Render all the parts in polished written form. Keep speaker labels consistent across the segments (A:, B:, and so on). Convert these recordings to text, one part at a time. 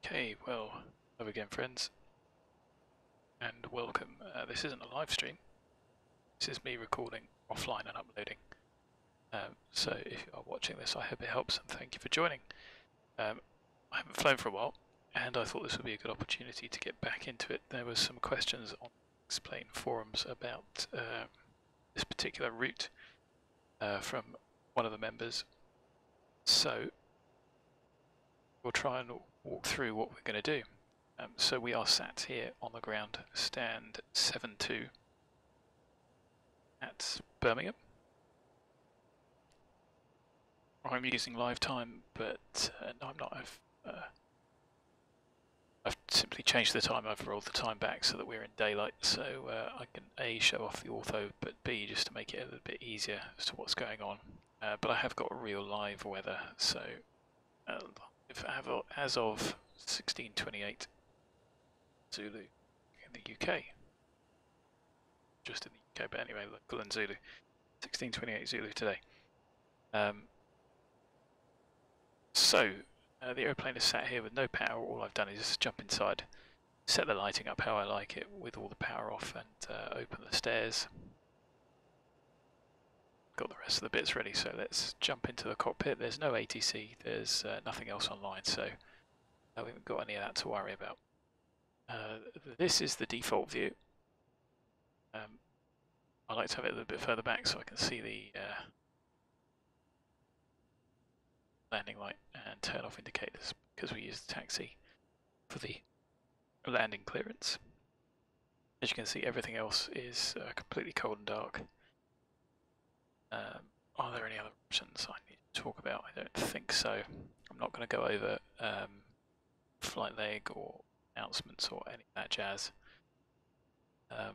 A: Okay, well, hello again friends, and welcome. This isn't a live stream, this is me recording offline and uploading. So if you are watching this, I hope it helps and thank you for joining. I haven't flown for a while, and I thought this would be a good opportunity to get back into it. There was some questions on Explain forums about this particular route from one of the members. So we'll try and walk through what we're going to do. So we are sat here on the ground, stand 7-2 at Birmingham. I'm using live time, but no, I'm not. I've simply changed the time. I've rolled the time back so that we're in daylight, so I can A, show off the ortho, but B, just to make it a little bit easier as to what's going on. But I have got real live weather, so as of 16:28 Zulu in the UK. Just in the UK, but anyway, local and Zulu. 16:28 Zulu today. The aeroplane is sat here with no power. All I've done is jump inside, set the lighting up how I like it with all the power off, and open the stairs. Got the rest of the bits ready, so let's jump into the cockpit. There's no ATC, there's nothing else online, so we haven't got any of that to worry about. This is the default view. I like to have it a little bit further back so I can see the landing light and turn off indicators, because we use the taxi for the landing clearance. As you can see, everything else is completely cold and dark. Are there any other options I need to talk about? I don't think so. I'm not going to go over flight leg or announcements or any of that jazz. And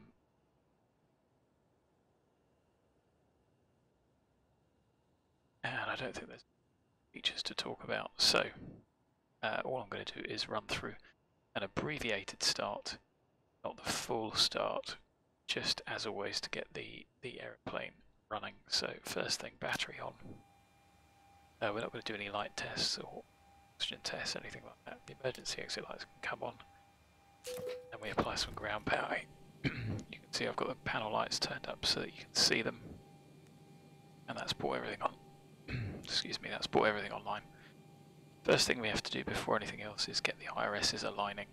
A: I don't think there's features to talk about. So all I'm going to do is run through an abbreviated start, not the full start, just as always to get the aeroplane running. So first thing, battery on. We're not going to do any light tests or oxygen tests, anything like that. The emergency exit lights can come on, and we apply some ground power. You can see I've got the panel lights turned up so that you can see them, and that's brought everything on. Excuse me, that's brought everything online. First thing we have to do before anything else is get the IRSs aligning.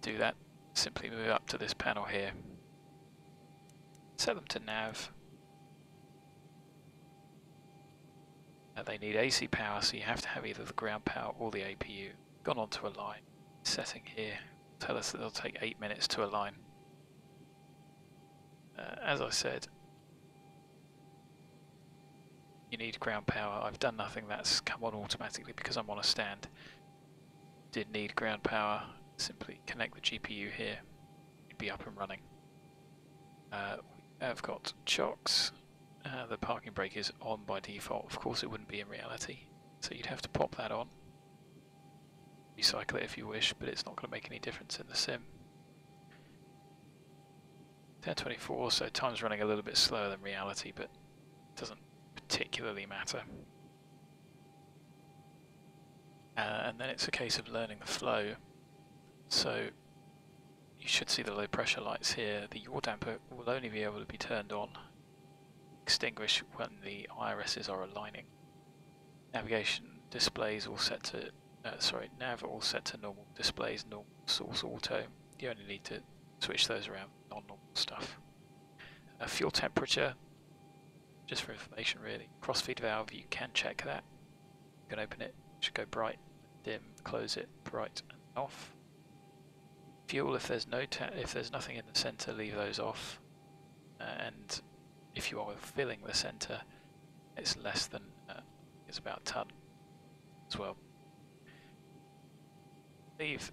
A: Do that, simply move up to this panel here, set them to nav. They need AC power, so you have to have either the ground power or the APU. Gone onto a line. Setting here, tell us that it'll take 8 minutes to align. As I said, you need ground power. I've done nothing, that's come on automatically because I'm on a stand. Did need ground power, simply connect the GPU here, you'd be up and running. We have got chocks. The parking brake is on by default. Of course it wouldn't be in reality, so you'd have to pop that on. Recycle it if you wish, but it's not going to make any difference in the sim. 10:24, so time's running a little bit slower than reality, but it doesn't particularly matter. And then it's a case of learning the flow. So you should see the low pressure lights here. The yaw damper will only be able to be turned on, extinguish when the IRSs are aligning. Navigation displays all set to nav all set to normal displays, normal source auto. You only need to switch those around, non-normal stuff. Fuel temperature, just for information really. Crossfeed valve, you can check that. You can open it, it should go bright, dim, close it, bright and off. Fuel, if there's nothing in the center, leave those off. And if you are filling the center, it's less than it's about a ton as well. Leave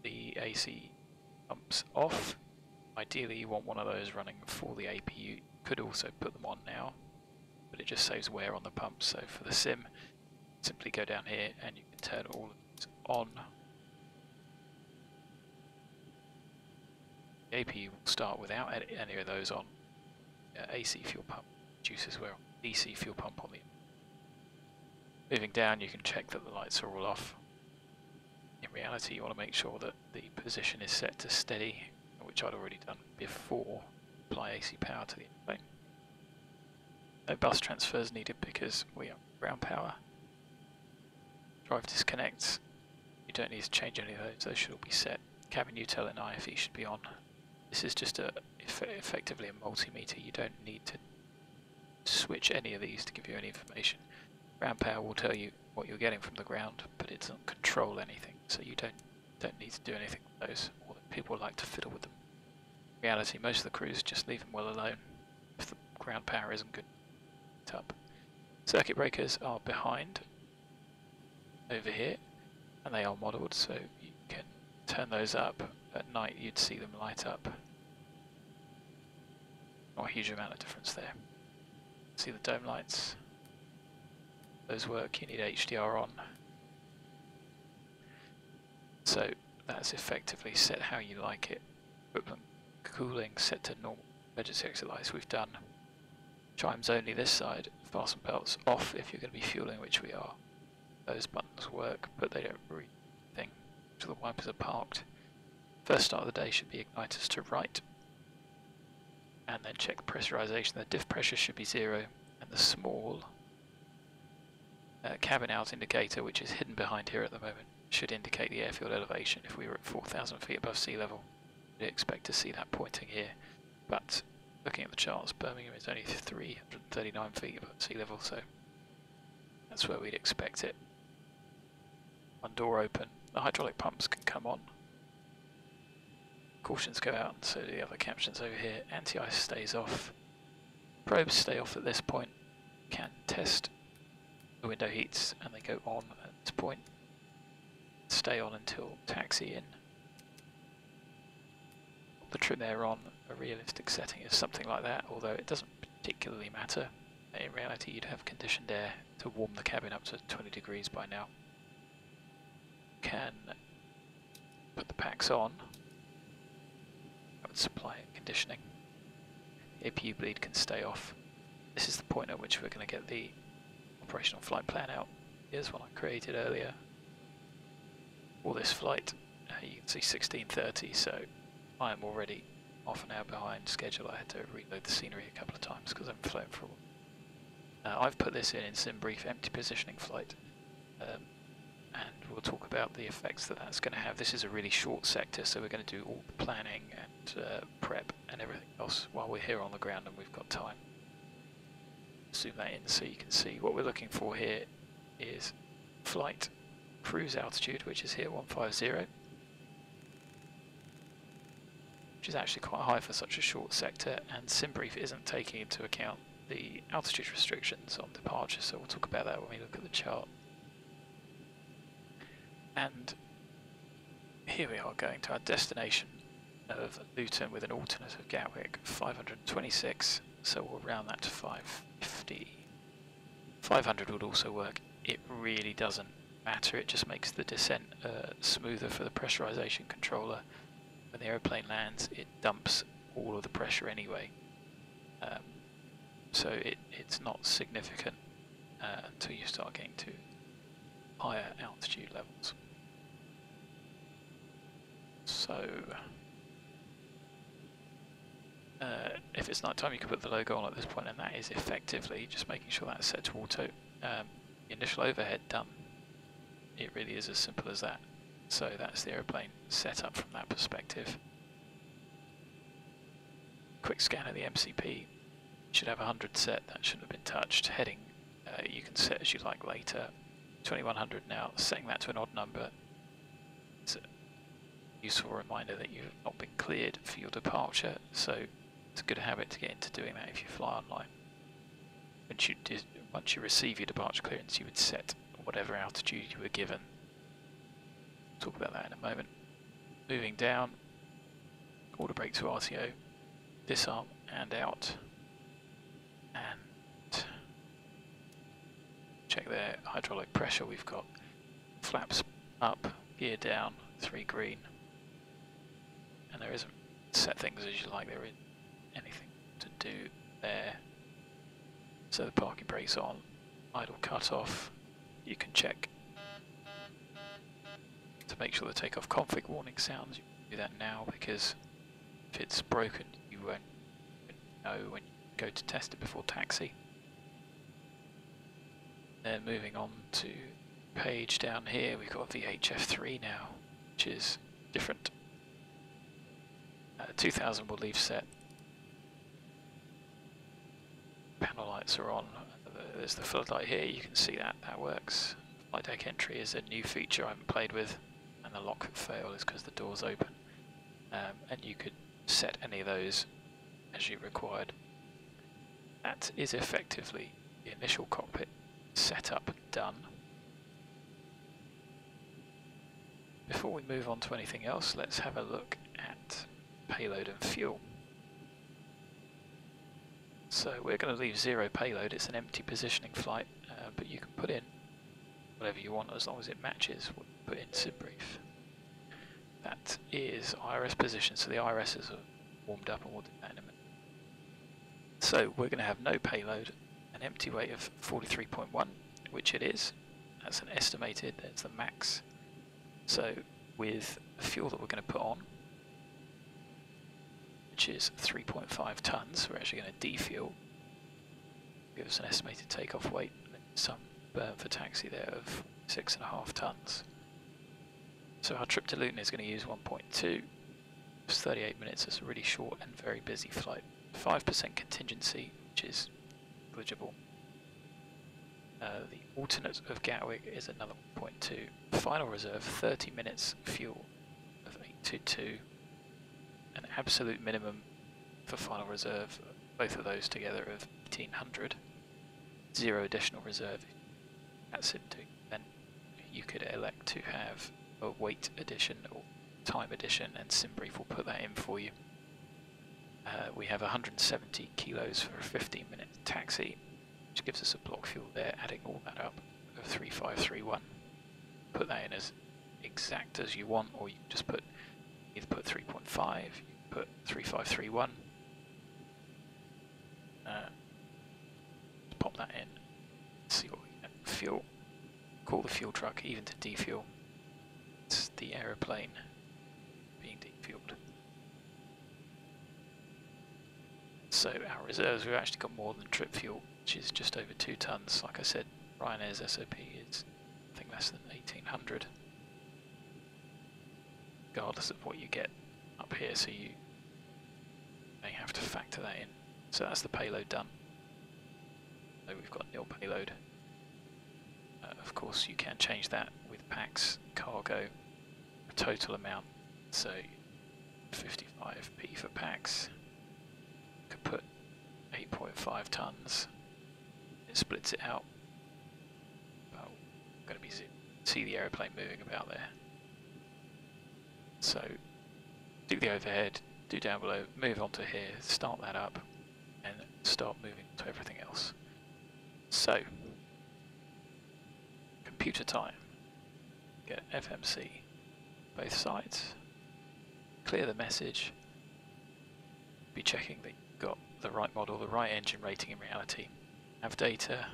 A: the AC pumps off. Ideally you want one of those running for the APU. You could also put them on now, but it just saves wear on the pump. So for the sim, simply go down here and you can turn all of these on. The APU will start without any of those on. AC fuel pump reduces wear on. DC fuel pump on the. Moving down, you can check that the lights are all off. in reality you want to make sure that the position is set to steady, which I'd already done before apply AC power to the airplane. No bus transfers needed because we have ground power. Drive disconnects, you don't need to change any of those should all be set. Cabin util and IFE should be on. This is just effectively a multimeter, you don't need to switch any of these to give you any information. Ground power will tell you what you're getting from the ground, but it doesn't control anything, so you don't need to do anything with those, or people like to fiddle with them. In reality, most of the crews just leave them well alone if the ground power isn't good up. Circuit breakers are behind over here, and they are modelled, so you can turn those up. At night you'd see them light up. Not a huge amount of difference there. See the dome lights? Those work, you need HDR on. So that's effectively set how you like it. Equipment cooling set to normal. Emergency exit lights we've done. Chimes only this side, fasten belts off if you're going to be fueling, which we are. Those buttons work, but they don't read anything until the wipers are parked. First start of the day should be igniters to right. And then check the pressurization. The diff pressure should be 0, and the small cabin out indicator, which is hidden behind here at the moment, should indicate the airfield elevation. If we were at 4,000 feet above sea level, we'd expect to see that pointing here. But looking at the charts, Birmingham is only 339 feet above sea level, so that's where we'd expect it. One door open, the hydraulic pumps can come on. Cautions go out, and so do the other captions over here. Anti-ice stays off. Probes stay off at this point. Can test the window heats, and they go on at this point. Stay on until taxi in. The trim they're on, a realistic setting is something like that, although it doesn't particularly matter. In reality, you'd have conditioned air to warm the cabin up to 20 degrees by now. Can put the packs on. That would supply conditioning. The APU bleed can stay off. This is the point at which we're going to get the operational flight plan out. Here's one I created earlier. For this flight, you can see 16:30, so I am already half an hour behind schedule. I had to reload the scenery a couple of times because I haven't flown for a while. I've put this in sim brief empty positioning flight, and we'll talk about the effects that that's going to have. This is a really short sector, so we're going to do all the planning and prep and everything else while we're here on the ground and we've got time. Zoom that in so you can see what we're looking for here is flight cruise altitude, which is here 150, which is actually quite high for such a short sector, and SimBrief isn't taking into account the altitude restrictions on departure, so we'll talk about that when we look at the chart. And here we are going to our destination of Luton with an alternative Gatwick 526, so we'll round that to 550. 500 would also work. It really doesn't matter, it just makes the descent smoother for the pressurization controller. When the aeroplane lands, it dumps all of the pressure anyway, so it's not significant until you start getting to higher altitude levels. So if it's night time, you can put the logo on at this point, and that is effectively just making sure that's set to auto. Initial overhead done. It really is as simple as that. So that's the aeroplane set up from that perspective. Quick scan of the MCP. Should have 100 set, that shouldn't have been touched. Heading you can set as you like later. 2100 now, setting that to an odd number. It's a useful reminder that you've not been cleared for your departure, so it's a good habit to get into doing that if you fly online. Once you receive your departure clearance, you would set whatever altitude you were given. We'll talk about that in a moment. Moving down, order brake to RTO, disarm and out, and check their hydraulic pressure. We've got flaps up, gear down, 3 green, and there isn't set things as you like, there isn't anything to do there. So the parking brake's on, idle cut off, you can check to make sure the takeoff config warning sounds. You can do that now, because if it's broken you won't know when you go to test it before taxi. Then moving on to page down here, we've got VHF3 now, which is different. 2000 will leave set. Panel lights are on. There's the floodlight here, you can see that works. Flight deck entry is a new feature I haven't played with, and the lock fail is because the door's open. And you could set any of those as you required. That is effectively the initial cockpit setup done. Before we move on to anything else, let's have a look at payload and fuel. So we're going to leave 0 payload. It's an empty positioning flight, but you can put in whatever you want as long as it matches what you put in SimBrief. That is IRS position, so the IRSs are warmed up, and we'll do that in a minute. So we're going to have no payload, an empty weight of 43.1, which it is. That's an estimated, that's the max. So with the fuel that we're going to put on, which is 3.5 tons, we're actually going to defuel. Give us an estimated takeoff weight, some burn for taxi there of 6.5 tons. So our trip to Luton is going to use 1.2. It's 38 minutes. It's a really short and very busy flight. 5% contingency, which is negligible. The alternate of Gatwick is another 1.2. Final reserve 30 minutes fuel of 822. An absolute minimum for final reserve, both of those together, of 1800. 0 additional reserve. That's it. Then you could elect to have a weight addition or time addition, and SimBrief will put that in for you. We have 170 kilos for a 15-minute taxi, which gives us a block fuel there, adding all that up of 3531. Put that in as exact as you want, or you can just either put 3.5, you can put 3531. Pop that in, see what we get. Fuel. Call the fuel truck, even to defuel. It's the aeroplane being defueled. So our reserves, we've actually got more than trip fuel, which is just over 2 tons. Like I said, Ryanair's SOP is, I think, less than 1800. Regardless of what you get up here, so you may have to factor that in. So that's the payload done. So we've got nil payload. Of course, you can change that with packs, cargo, a total amount. So 55p for packs. Could put 8.5 tons. It splits it out. Well, going to be see the aeroplane moving about there. So do the overhead, do down below, move on to here, start that up, and start moving to everything else. So computer time. Get FMC both sides. Clear the message. Be checking that you've got the right model, the right engine rating in reality. Have data.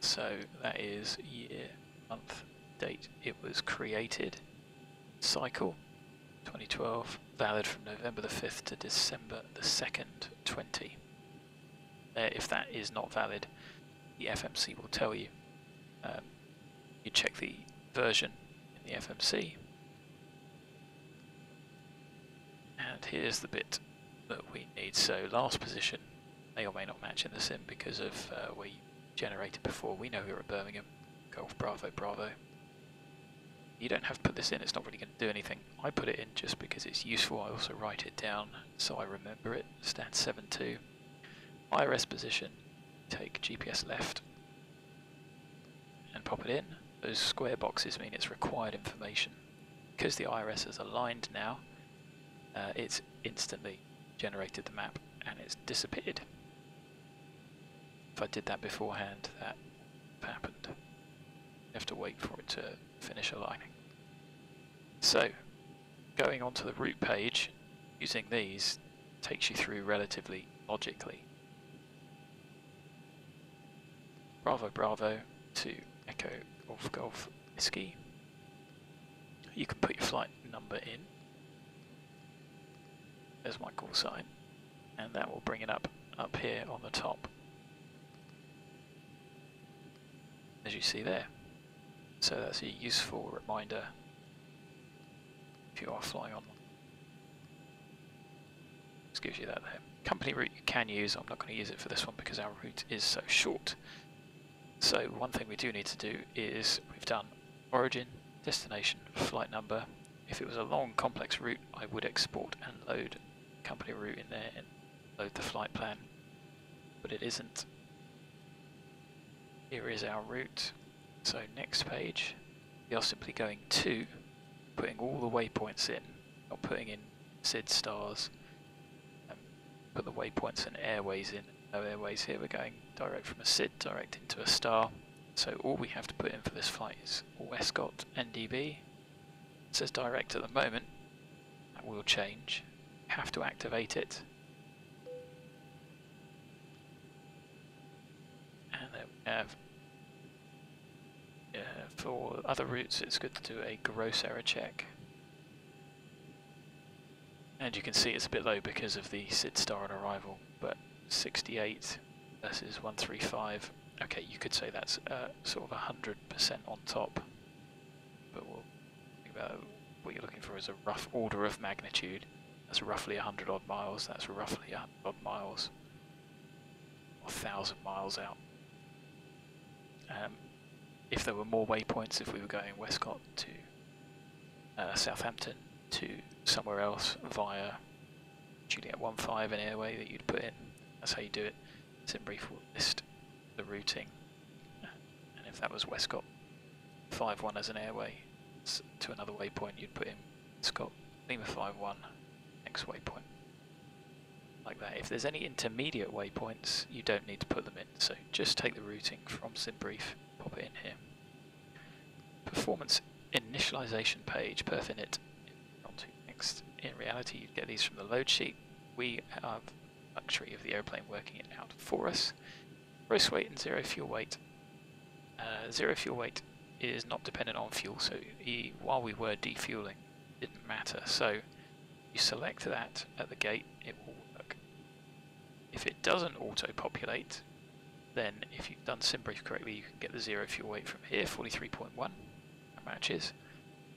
A: So that is year, month, date it was created. Cycle 2012, valid from November the 5th to December the 2nd, 20. If that is not valid, the FMC will tell you. You check the version in the FMC, and here's the bit that we need. So last position may or may not match in the sim because of where you generated before. We know we were at Birmingham. Golf Bravo Bravo. You don't have to put this in, it's not really going to do anything. I put it in just because it's useful. I also write it down so I remember it. Stand 72. IRS position, take GPS left and pop it in. Those square boxes mean it's required information. Because the IRS is aligned now, it's instantly generated the map and it's disappeared. If I did that beforehand, that happened. You have to wait for it to finish aligning. So, going onto the route page, using these takes you through relatively logically. Bravo Bravo to Echo Golf Golf Whiskey. You can put your flight number in. There's my call sign, and that will bring it up here on the top, as you see there. So that's a useful reminder if you are flying on. This gives you that there. Company route you can use. I'm not going to use it for this one because our route is so short. So one thing we do need to do is we've done origin, destination, flight number. If it was a long complex route, I would export and load company route in there and load the flight plan, but it isn't. Here is our route. So next page, we are simply going to putting all the waypoints in, not putting in SID stars. Put the waypoints and airways in. No airways here, we're going direct from a SID direct into a star. So all we have to put in for this flight is Westcott NDB. It says direct at the moment. That will change. You have to activate it. And then we have, for other routes it's good to do a gross error check. And you can see it's a bit low because of the SID star on arrival, but 68 versus 135. Okay, you could say that's sort of 100% on top, but we'll think about what you're looking for as a rough order of magnitude. That's roughly 100 odd miles, that's roughly 100 odd miles, or 1,000 miles out. If there were more waypoints, if we were going Westcott to Southampton to somewhere else via Juliet 15 an airway that you'd put in, that's how you do it. SimBrief will list the routing, and if that was Westcott 51 as an airway to another waypoint, you'd put in Scott Lima 51 next waypoint, like that. If there's any intermediate waypoints, you don't need to put them in, so just take the routing from SimBrief, pop it in here. Performance initialization page, perfinit. Onto next. In reality, you'd get these from the load sheet. We have the luxury of the airplane working it out for us. Gross weight and zero fuel weight. Zero fuel weight is not dependent on fuel, so while we were defueling, it didn't matter. So you select that at the gate, it will work. If it doesn't auto-populate, then if you've done SimBrief correctly, you can get the zero fuel weight from here, 43.1, that matches,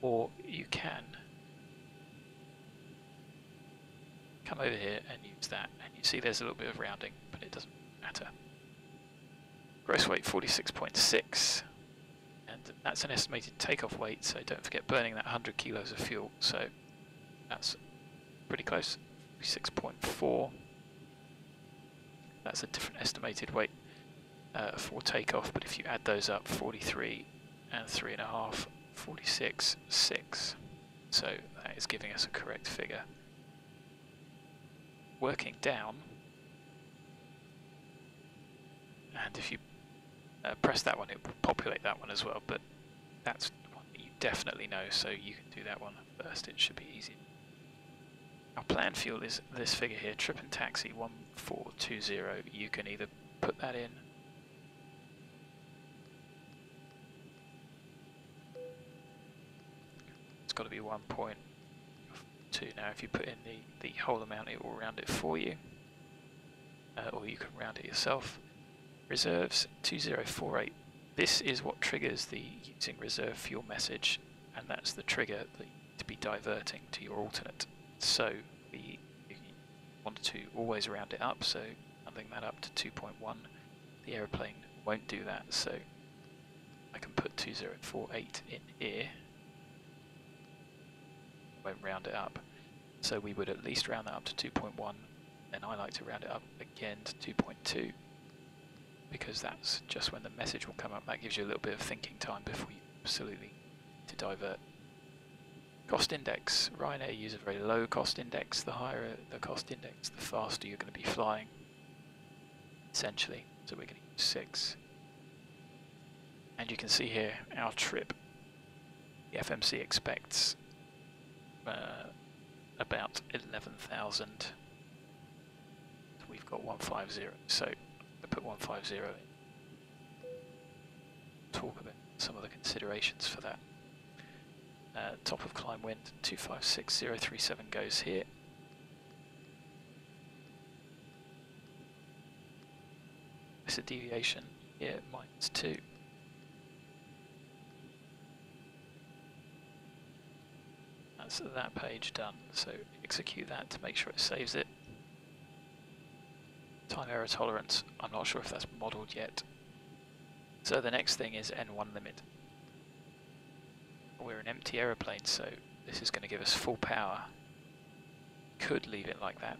A: or you can come over here and use that, and you see there's a little bit of rounding, but it doesn't matter. Gross weight 46.6, and that's an estimated takeoff weight, so don't forget burning that 100 kilos of fuel, so that's pretty close, 46.4. That's a different estimated weight for takeoff, but if you add those up, 43 and 3.5, 46.6. So that is giving us a correct figure. Working down, and if you press that one, it will populate that one as well, but that's one that you definitely know, so you can do that one first, it should be easy. Our planned fuel is this figure here, trip and taxi 1420. You can either put that in, it's got to be 1.2. Now if you put in the whole amount, it will round it for you, or you can round it yourself. Reserves 2048. This is what triggers the using reserve fuel message, and that's the trigger that you need to be diverting to your alternate. So we want to always round it up, so rounding that up to 2.1. The aeroplane won't do that, so I can put 2048 in here. Won't round it up. So we would at least round that up to 2.1, and I like to round it up again to 2.2, because that's just when the message will come up. That gives you a little bit of thinking time before you absolutely to divert. Cost index. Ryanair use a very low cost index. The higher the cost index, the faster you're going to be flying, essentially. So we're going to use 6. And you can see here our trip. The FMC expects about 11,000. We've got 150, so I put 150 in. talk about some of the considerations for that. Top of climb wind 256037 goes here. It's a deviation here, -2. That's that page done, so execute that to make sure it saves it. Time error tolerance, I'm not sure if that's modelled yet. So the next thing is N1 limit. We're an empty aeroplane, so this is going to give us full power. Could leave it like that.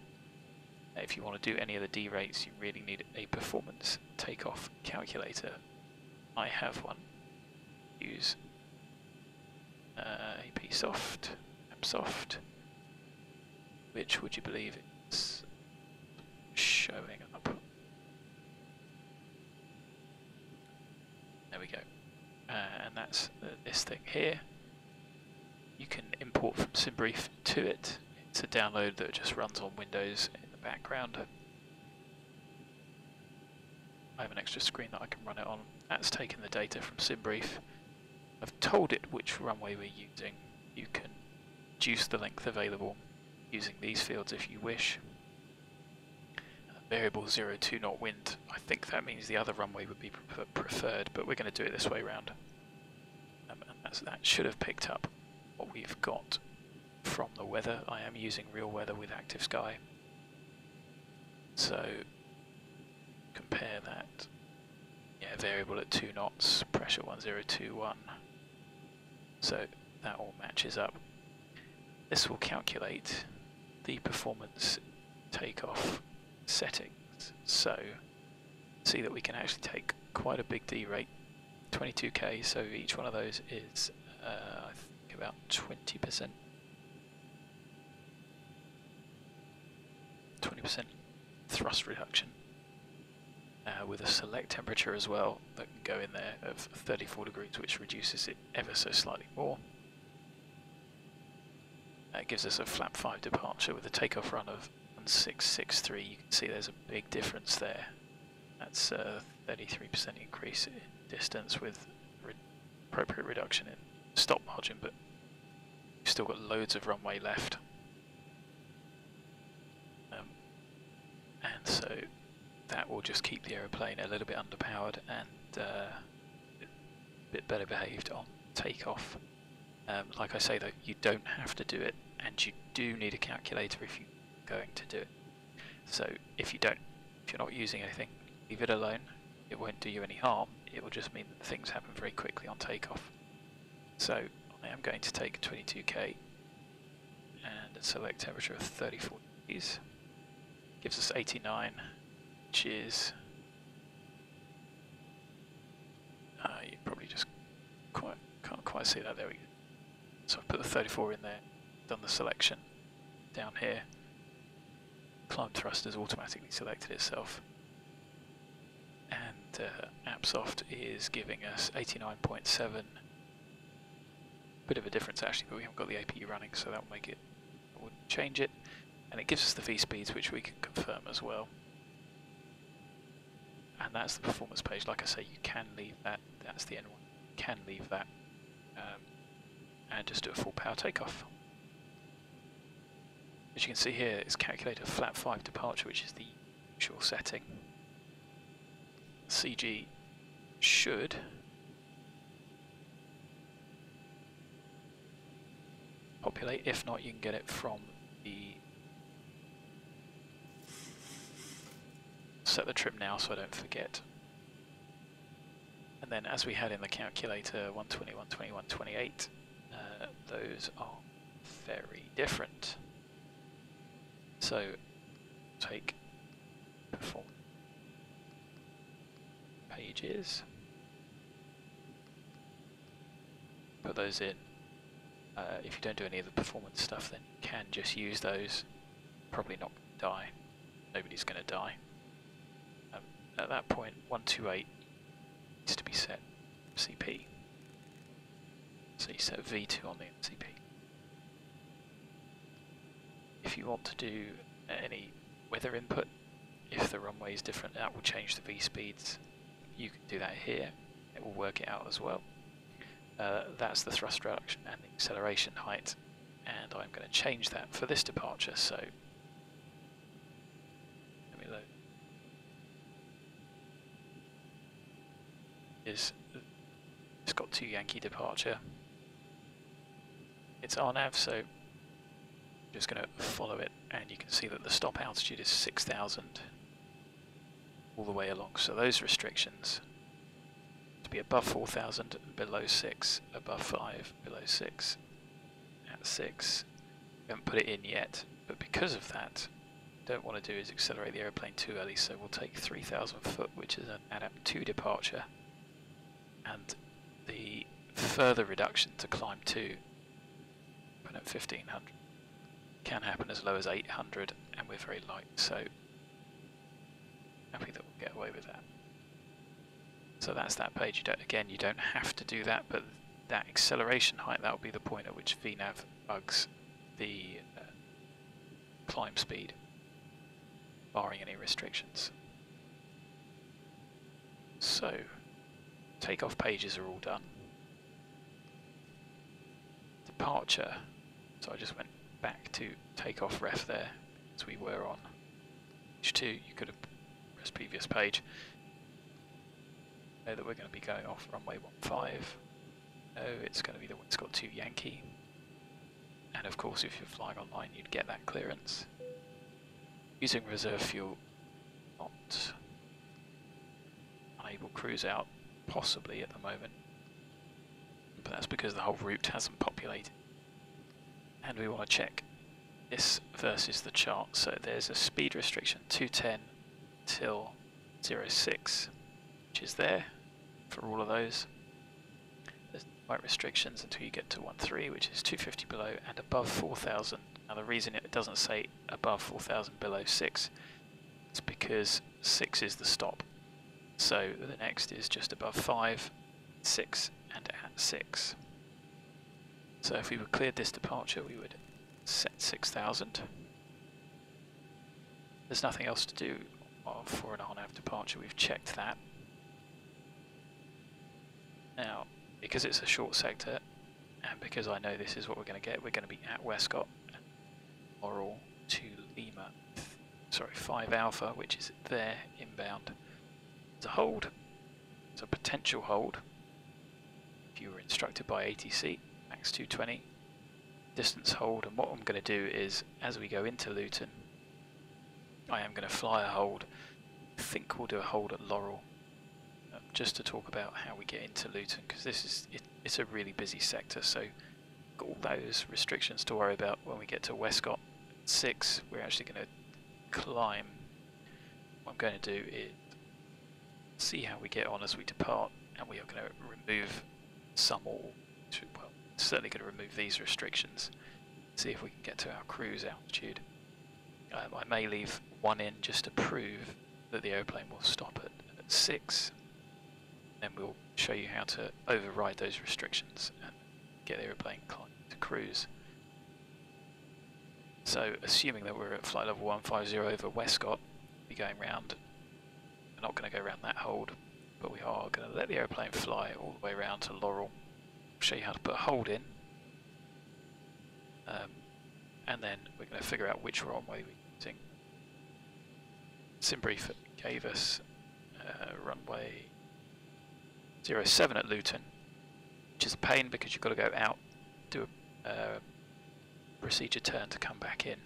A: If you want to do any of the D rates, you really need a performance takeoff calculator. I have one. Use APsoft, AppSoft, which would you believe it's showing up? There we go. And that's this thing here. You can import from SimBrief to it. It's a download that just runs on Windows in the background. I have an extra screen that I can run it on. That's taken the data from SimBrief. I've told it which runway we're using. You can reduce the length available using these fields if you wish. Variable 02 knot wind. I think that means the other runway would be preferred, but we're going to do it this way round. And that should have picked up what we've got from the weather. I am using real weather with Active Sky. So compare that. Yeah, variable at 2 knots, pressure 1021. So that all matches up. This will calculate the performance takeoff settings. So see that we can actually take quite a big D rate, 22k, so each one of those is I think about 20%. 20% thrust reduction with a select temperature as well that can go in there of 34 degrees, which reduces it ever so slightly more. That gives us a flap 5 departure with a takeoff run of 1663. You can see there's a big difference there. That's a 33% increase in distance with appropriate reduction in stop margin, but we've still got loads of runway left. And so that will just keep the aeroplane a little bit underpowered and a bit better behaved on takeoff. Like I say though, you don't have to do it, and you do need a calculator if you're going to do it. So if you're not using anything, leave it alone. It won't do you any harm. It will just mean that things happen very quickly on takeoff. So I am going to take 22k and a select temperature of 34 degrees. Gives us 89, which is you probably just can't quite see that. There we go. So I've put the 34 in there, done the selection down here. Climb thrust has automatically selected itself, and AppSoft is giving us 89.7. Bit of a difference actually, but we haven't got the APU running, so that will make it. I wouldn't change it. And it gives us the V speeds, which we can confirm as well. And that's the performance page. Like I say, you can leave that. That's the N1. You can leave that and just do a full power takeoff. As you can see here, it's calculated a flap 5 departure, which is the usual setting. CG should populate. If not, you can get it from the set the trim now so I don't forget. And then as we had in the calculator, 120, 120, 128, those are very different. So take performance pages, put those in. If you don't do any of the performance stuff, then you can just use those. Probably not going to die. Nobody's going to die. At that point, 128 needs to be set CP. So you set V2 on the MCP. If you want to do any weather input, if the runway is different, that will change the V speeds. You can do that here. it will work it out as well. That's the thrust reduction and the acceleration height, and I'm going to change that for this departure. So let me load. It's got 2 Yankee departure. It's RNAV, so I'm just going to follow it, and you can see that the stop altitude is 6,000 all the way along. So those restrictions to be above 4,000, below 6, above 5, below 6, at 6. We haven't put it in yet, but because of that, what we don't want to do is accelerate the aeroplane too early, so we'll take 3,000 foot, which is an ADAP 2 departure, and the further reduction to climb 2 at 1,500 can happen as low as 800, and we're very light, so happy that we'll get away with that. So that's that page. You don't have to do that, but that acceleration height, that will be the point at which VNAV bugs the climb speed, barring any restrictions. So takeoff pages are all done. Departure. So I just went back to takeoff ref there, as we were on page 2. You could have pressed previous page. Know that we're going to be going off runway 15. No, it's going to be the one that's got 2 Yankee. And of course, if you're flying online, you'd get that clearance. Using reserve fuel, not unable cruise out, possibly at the moment. But that's because the whole route hasn't populated. And we want to check this versus the chart. So there's a speed restriction 210 till 06, which is there for all of those. There's no restrictions until you get to 13, which is 250 below and above 4,000. Now the reason it doesn't say above 4,000 below 6 is because 6 is the stop. So the next is just above 5, 6 and at 6. So if we were cleared this departure, we would set 6,000. There's nothing else to do for an RNAV departure. We've checked that. Now, because it's a short sector, and because I know this is what we're going to get, we're going to be at Westcott, Laurel to Lima, 5 Alpha, which is there inbound. It's a hold. It's a potential hold. If you were instructed by ATC, max 220, distance hold, and what I'm going to do is, as we go into Luton, I am going to fly a hold. I think we'll do a hold at Laurel, just to talk about how we get into Luton, because this is it's a really busy sector, so got all those restrictions to worry about. When we get to Westcott at 6, we're actually going to climb. What I'm going to do is see how we get on as we depart, and we are going to remove some or well, certainly going to remove these restrictions, see if we can get to our cruise altitude. I may leave one in just to prove that the airplane will stop at 6. Then we'll show you how to override those restrictions and get the airplane climbing to cruise. So assuming that we're at flight level 150 over Westcott, we're going round. We're not going to go around that hold, but we are going to let the airplane fly all the way around to Laurel. I'll show you how to put a hold in. And then we're going to figure out which runway we're using. Simbrief gave us runway 07 at Luton, which is a pain because you've got to go out, do a procedure turn to come back in,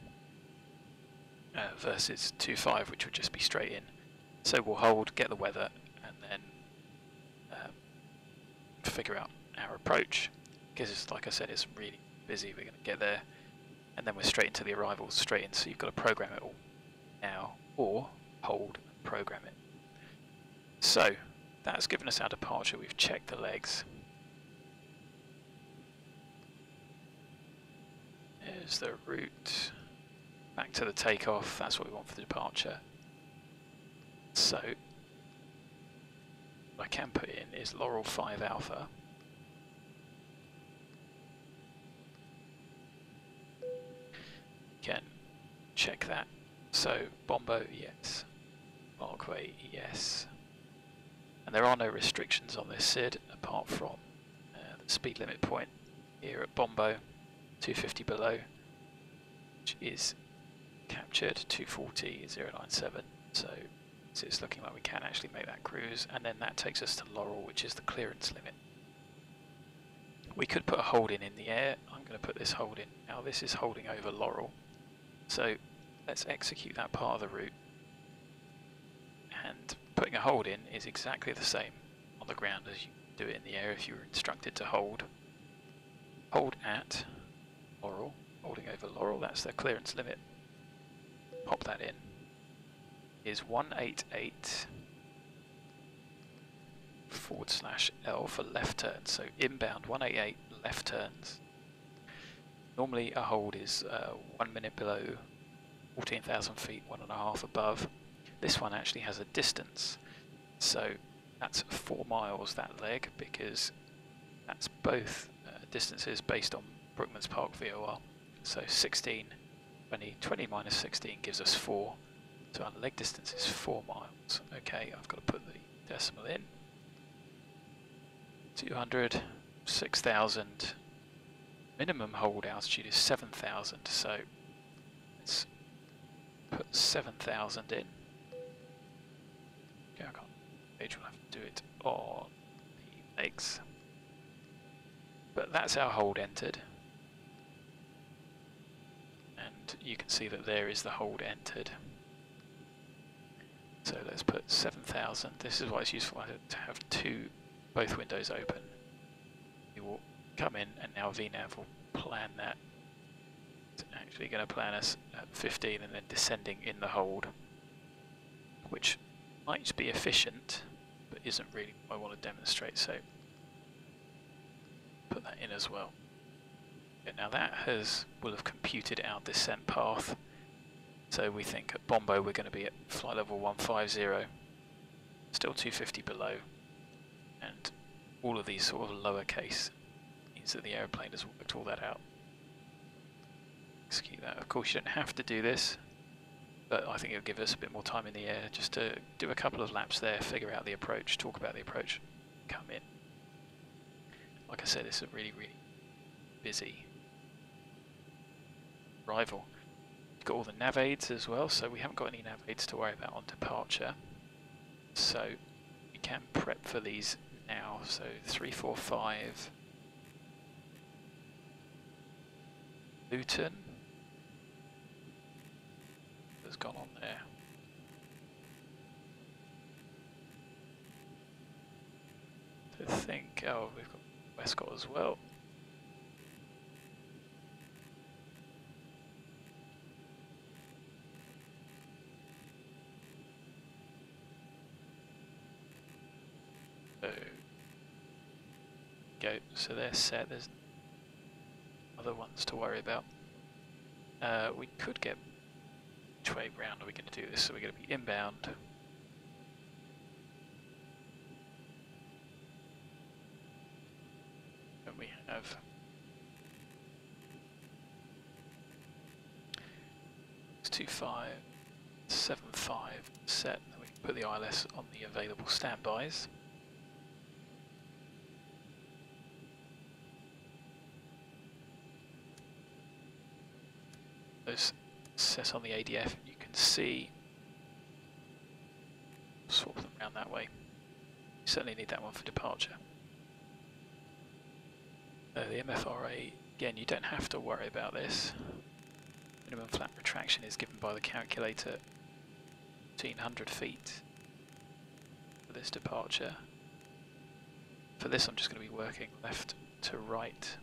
A: versus 25, which would just be straight in. So we'll hold, get the weather, and then figure out our approach, because it's, like I said, it's really busy. We're going to get there, and then we're straight into the arrivals, straight in, so you've got to program it all now, or hold and program it. So that's given us our departure. We've checked the legs. There's the route back to the takeoff. That's what we want for the departure. So what I can put in is Laurel 5 Alpha. Can check that. So Bombo, yes. Markway, yes. And And there are no restrictions on this SID apart from the speed limit point here at Bombo, 250 below, which is captured 240.097. So it's looking like we can actually make that cruise, and then that takes us to Laurel, which is the clearance limit. We could put a holding in the air. I'm going to put this hold in. Now this is holding over Laurel. So let's execute that part of the route. And putting a hold in is exactly the same on the ground as you do it in the air if you were instructed to hold. Hold at Laurel, holding over Laurel, that's the clearance limit. Pop that in. Is 188 /L for left turn. So inbound 188 left turns. Normally a hold is 1 minute below 14,000 feet, 1.5 above. This one actually has a distance, so that's 4 miles that leg, because that's both distances based on Brookman's Park VOR. So 16, 20 minus 16 gives us 4. So our leg distance is 4 miles. Okay, I've got to put the decimal in. 200, 6,000. Minimum hold altitude is 7,000. So let's put 7,000 in. Okay, I can't. We'll have to do it on the legs. But that's our hold entered. And you can see that there is the hold entered. So let's put 7,000. This is why it's useful to have both windows open. You will come in, and now VNav will plan that. It's actually going to plan us at 15 and then descending in the hold, which might be efficient, but isn't really what I want to demonstrate. So put that in as well. Okay, now that will have computed our descent path. So we think at Bombo we're going to be at flight level 150, still 250 below, and all of these sort of lowercase means that the aeroplane has worked all that out. Execute that. Of course you don't have to do this, but I think it'll give us a bit more time in the air just to do a couple of laps there, figure out the approach, talk about the approach, come in. Like I said, it's a really, really busy arrival. We've got all the nav aids as well, so we haven't got any nav aids to worry about on departure. So we can prep for these now. So 345 Luton has gone on there. So I think, oh, we've got Westcott as well. So they're set, there's other ones to worry about. We could get, which way round are we going to do this? So we're going to be inbound. And we have it's 2575 set, and we can put the ILS on the available standbys. Those set on the ADF, you can see, swap them around that way. You certainly need that one for departure. The MFRA, again, you don't have to worry about this. Minimum flat retraction is given by the calculator, 1,500 feet for this departure. For this I'm just going to be working left to right.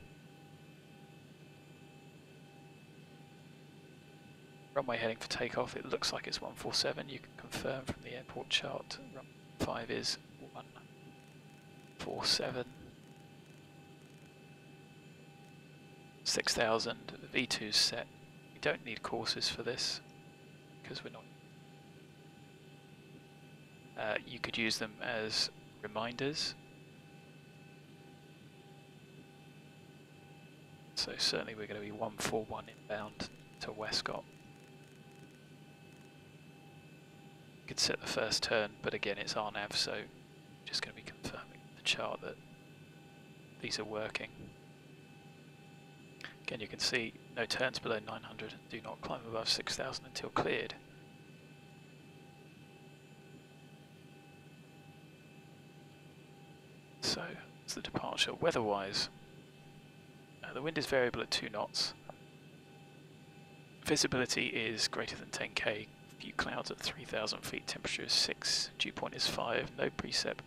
A: Runway heading for takeoff, it looks like it's 147, you can confirm from the airport chart. Runway 5 is 147. 6,000, V2's set. We don't need courses for this, because we're not. You could use them as reminders. So certainly we're going to be 141 inbound to Westcott. Could set the first turn, but again it's RNAV, so just going the chart that these are working. Again, you can see no turns below 900, do not climb above 6,000 until cleared. So, it's the departure. Weather-wise, the wind is variable at 2 knots. Visibility is greater than 10k. Few clouds at 3,000 feet. Temperature is 6. Dew point is 5. No precip.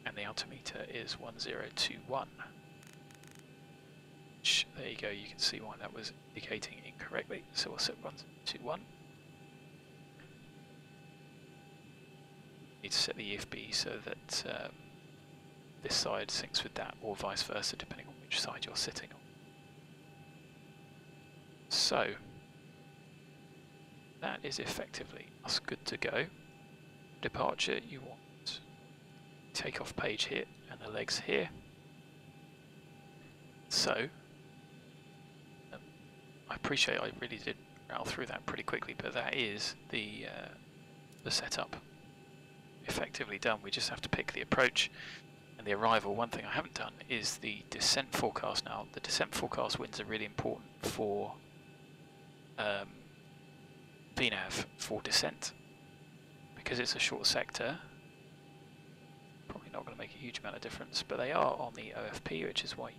A: And the altimeter is 1021. Which, there you go. You can see why that was indicating incorrectly. So we'll set 121. Need to set the EFB so that this side syncs with that, or vice versa, depending on which side you're sitting on. So that is effectively us good to go. Departure, you want takeoff page here and the legs here. So I appreciate I really did rattle through that pretty quickly, but that is the setup effectively done. We just have to pick the approach and the arrival. One thing I haven't done is the descent forecast. Now, the descent forecast winds are really important for VNAV for descent, because it's a short sector. Probably not going to make a huge amount of difference, but they are on the OFP, which is why you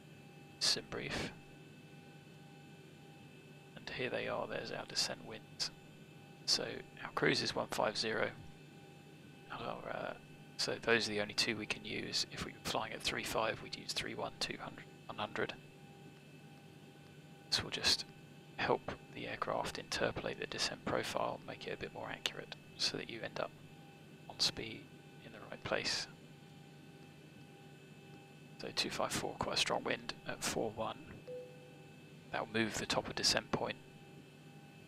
A: sim brief. And here they are. There's our descent winds. So our cruise is 150. So those are the only two we can use. If we were flying at 3.5, we'd use 3.1, 200, 100. This will just help the aircraft interpolate the descent profile, make it a bit more accurate, so that you end up on speed in the right place. So 254, quite a strong wind at 4.1. That will move the top of descent point,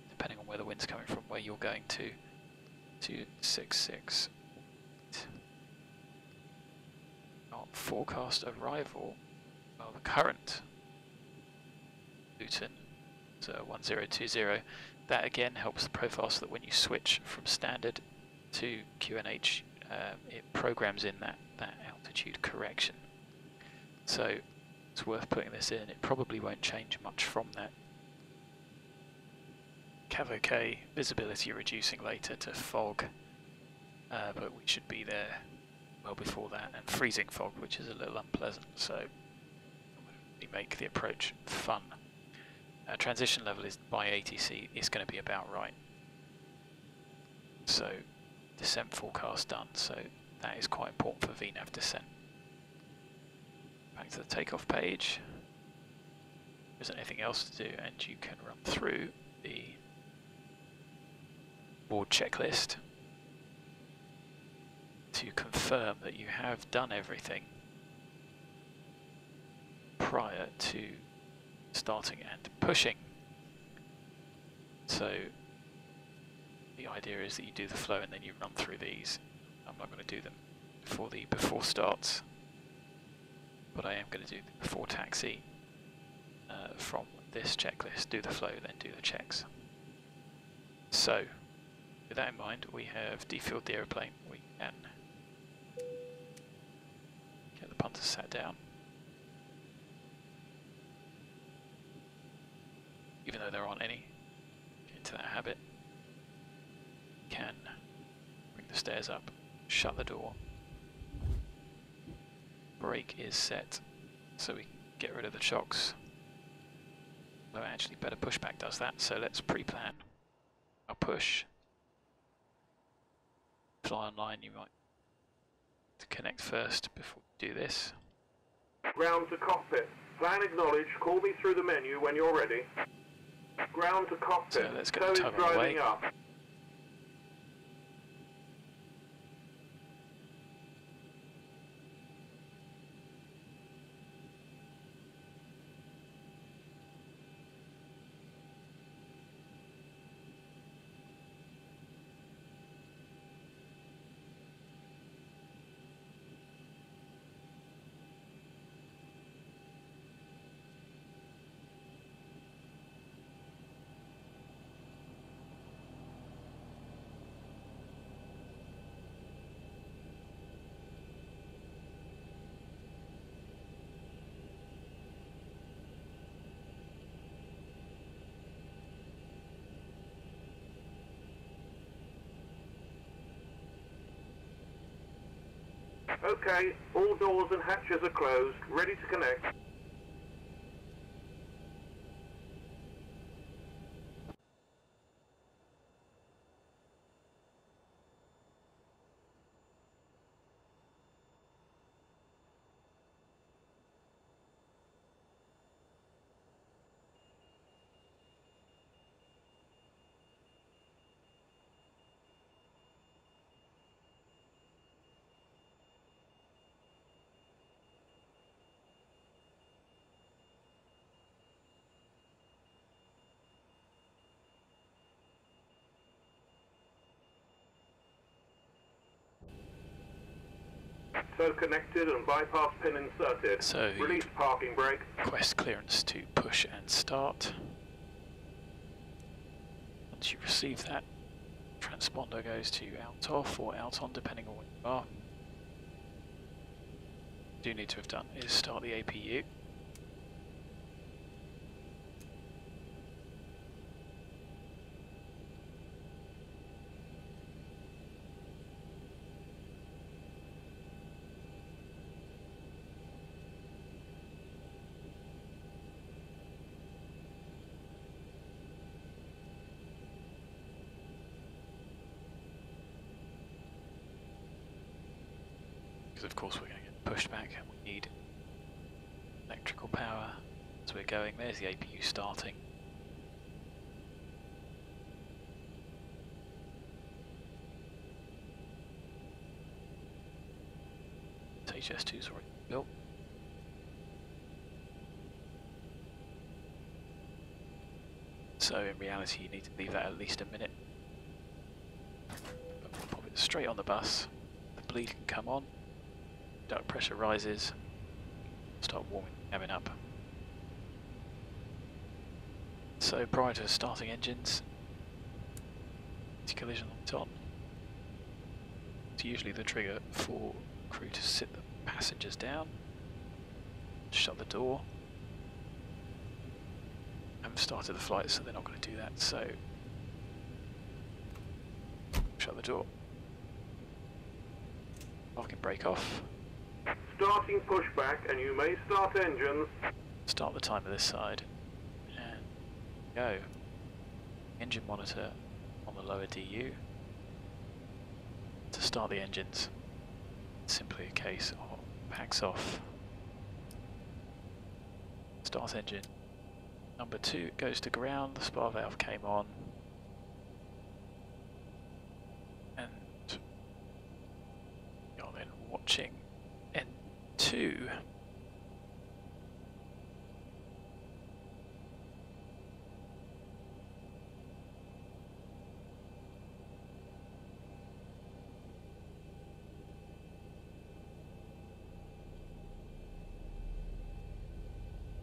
A: depending on where the wind's coming from, where you're going to 266. Our forecast arrival, well, the current Luton, so 1020, that again helps the profile so that when you switch from standard to QNH, it programs in that altitude correction. So it's worth putting this in. It probably won't change much from that. Cav OK, visibility reducing later to fog, but we should be there well before that, and freezing fog, which is a little unpleasant, so we make the approach fun. Transition level is by ATC is going to be about right. So descent forecast done, so that is quite important for VNAV descent. Back to the takeoff page. There isn't anything else to do, and you can run through the board checklist to confirm that you have done everything prior to starting and pushing. So the idea is that you do the flow and then you run through these. I'm not going to do them for the before starts, but I am going to do the before taxi from this checklist. Do the flow, then do the checks. So with that in mind, we have defueled the aeroplane. We can get the punters sat down, even though there aren't any. Get into that habit. Can bring the stairs up, shut the door. Brake is set, so we can get rid of the chocks. Although actually better pushback does that, so let's pre-plan our push. Fly online, you might to connect first before we do this.
B: Ground to cockpit. Plan acknowledged. Call me through the menu when you're ready. Ground to cockpit.
A: So let's get the timer away.
B: Up. Okay, all doors and hatches are closed, ready to connect. So connected and bypass pin inserted.
A: So
B: Release parking brake.
A: request clearance to push and start. Once you receive that, transponder goes to out off or out on depending on where you are. What you do need to have done is start the APU. Of course we're going to get pushed back and we need electrical power as we're going. There's the APU starting. HS2's already built. So in reality you need to leave that at least a minute. But we'll pop it straight on the bus. The bleed can come on. Duct pressure rises, start warming the cabin up. So prior to starting engines, collision light on. It's usually the trigger for crew to sit the passengers down, shut the door. I haven't started the flight, so they're not going to do that, so shut the door. Parking brake off.
B: Starting pushback, and you may start engines.
A: Start the timer this side, and go. Engine monitor on the lower DU. To start the engines, it's simply a case of packs off. Start engine. Number 2 goes to ground, the spar valve came on. And you're then watching N2.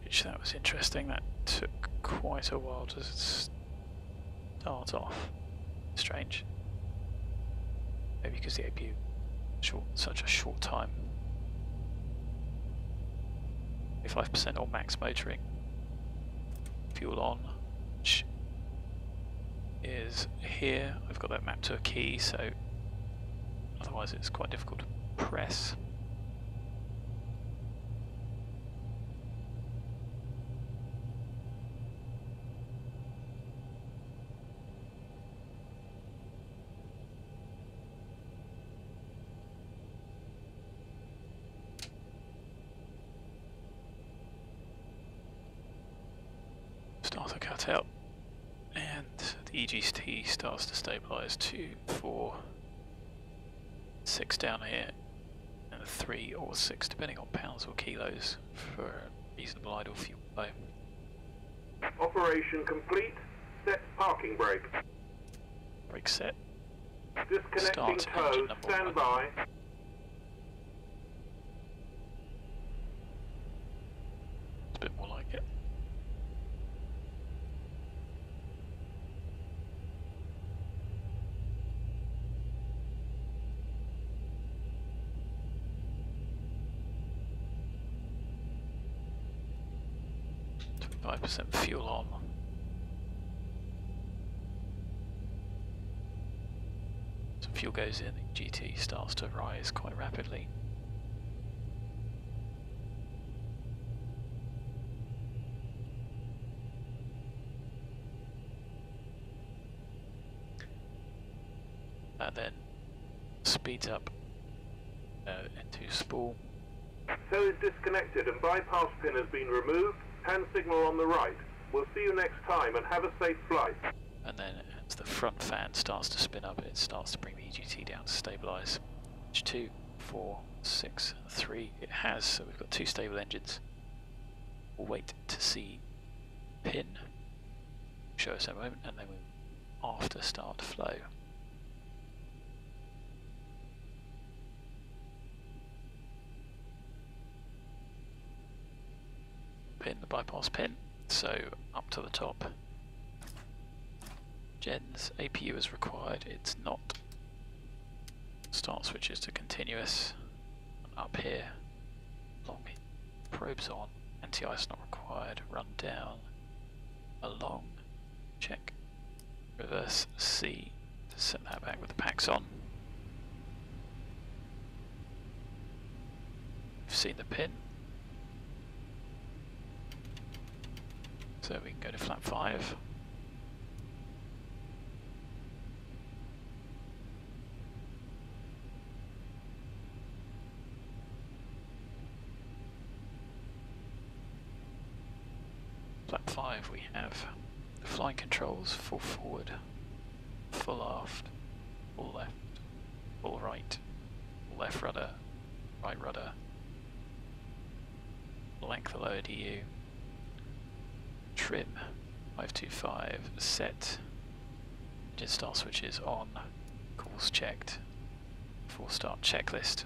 A: Which that was interesting, that took quite a while to start off. Strange. Maybe because the APU such a short time. 5% on max motoring. Fuel on, which is here. I've got that mapped to a key, so otherwise it's quite difficult to press. Starter cut out, and the EGT starts to stabilise 2, 4, 6 down here, and 3 or 6 depending on pounds or kilos for reasonable idle fuel flow.
B: Operation complete. Set parking brake.
A: Brake set.
B: Disconnecting
A: Start
B: tow. Stand by.
A: It's a bit more like it. %, fuel on. Some fuel goes in, the GT starts to rise quite rapidly. speeds up into spool.
B: So is disconnected and bypass pin has been removed. Hand signal on the right. We'll see you next time and have a safe flight.
A: And then as the front fan starts to spin up, it starts to bring the EGT down to stabilise. 2, 4, 6, 3. It has, so we've got 2 stable engines. We'll wait to see pin show us in a moment, and then we'll after start flow. Pin, the bypass pin, so up to the top. Gens, APU is required, it's not. Start switches to continuous. And up here, long probes on, anti-ice not required, run down, along, check, reverse C to set that back with the packs on. We've seen the pin. So we can go to flap 5. Flap 5 we have the flying controls, full forward, full aft, full left, full right, left rudder, right rudder, length of lower DU, trim 525 set, engine start switches on, calls checked, before start checklist,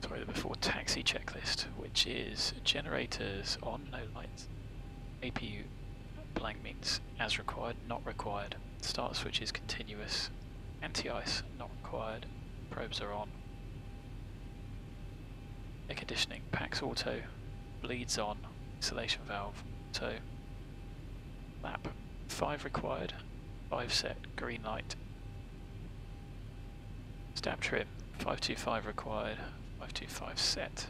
A: sorry, the before taxi checklist, which is generators on, no lights, APU blank means as required, not required, start switches continuous, anti-ice not required, probes are on, air conditioning packs auto, bleeds on, insulation valve auto, lap 5 required, 5 set, green light, stab trim 525 required, 525 set,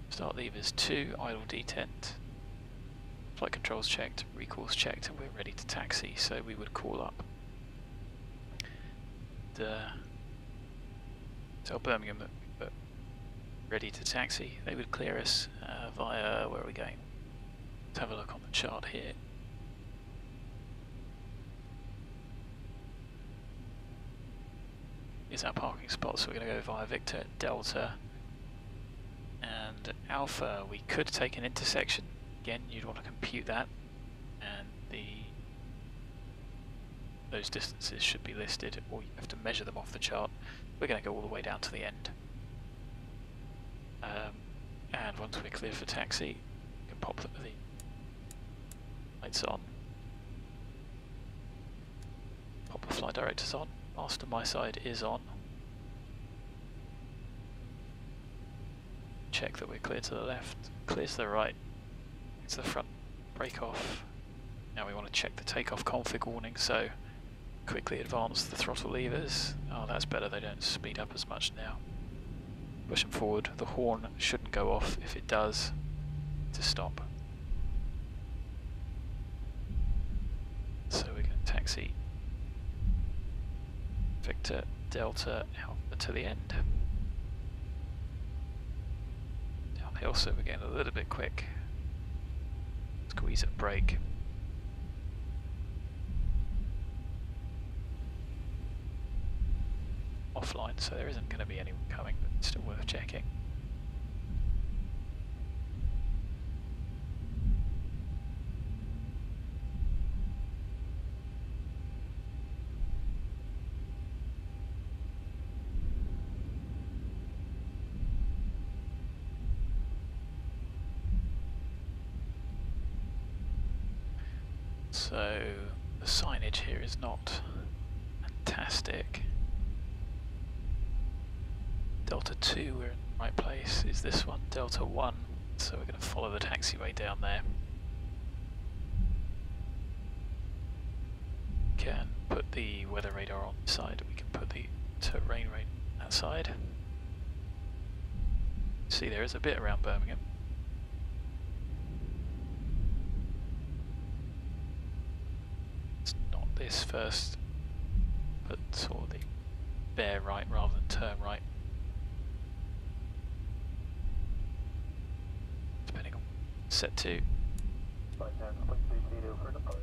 A: start levers 2, idle detent, flight controls checked, recalls checked, and we're ready to taxi, so we would call up tell Birmingham that we're ready to taxi. They would clear us via, where are we going? Let's have a look on the chart here. Is our parking spot, so we're going to go via Victor, Delta and Alpha. We could take an intersection, again you'd want to compute that, and those distances should be listed, or you have to measure them off the chart. We're going to go all the way down to the end, and once we're clear for taxi, you can pop the lights on, pop the flight directors on. Master my side is on. Check that we're clear to the left, clear to the right, it's the front, brake off. Now we want to check the takeoff config warning, so quickly advance the throttle levers. Oh, that's better, they don't speed up as much now. Push them forward, the horn shouldn't go off. If it does, to stop. So we're going to taxi Victor, Delta, Alpha to the end. Downhill, so we're getting a little bit quick. Squeeze and brake. Offline, so there isn't going to be anyone coming, but it's still worth checking. So the signage here is not fantastic. Delta 2, we're in the right place. Is this one? Delta 1. So we're going to follow the taxiway down there. Can put the weather radar on this side. We can put the terrain radar on that side. See, there is a bit around Birmingham. It's not this first but sort of the bear right rather than turn right. Depending on set 2.
C: Flight 10.30 for departure.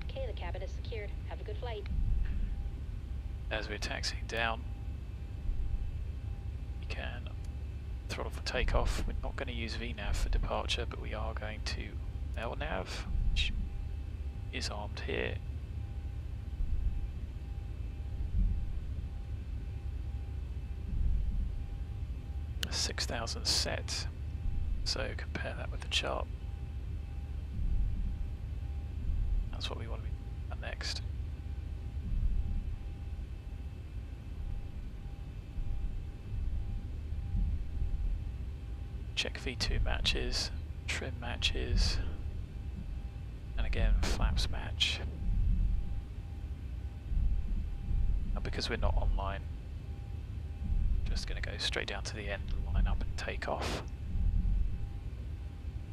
D: Okay, the cabin is secured. Have a good flight.
A: As we're taxiing down, you can throttle for takeoff. We're not going to use VNAV for departure, but we are going to LNAV, which is armed here. A 6,000 set, so compare that with the chart. That's what we want to be done next. Check V2 matches, trim matches, and again flaps match. And because we're not online, just going to go straight down to the end, line up and take off.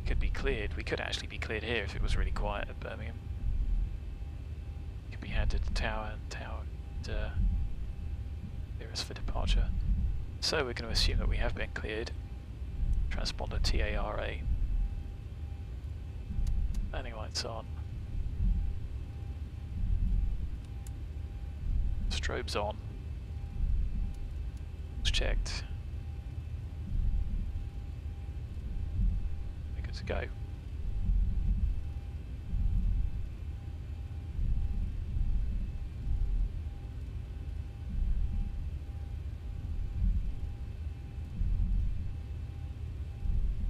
A: Could be cleared. We could actually be cleared here if it was really quiet at Birmingham. Could be handed to tower and tower clear us for departure. So we're going to assume that we have been cleared. Transponder TARA. Landing lights on. Strobes on. It's checked. We're good to go.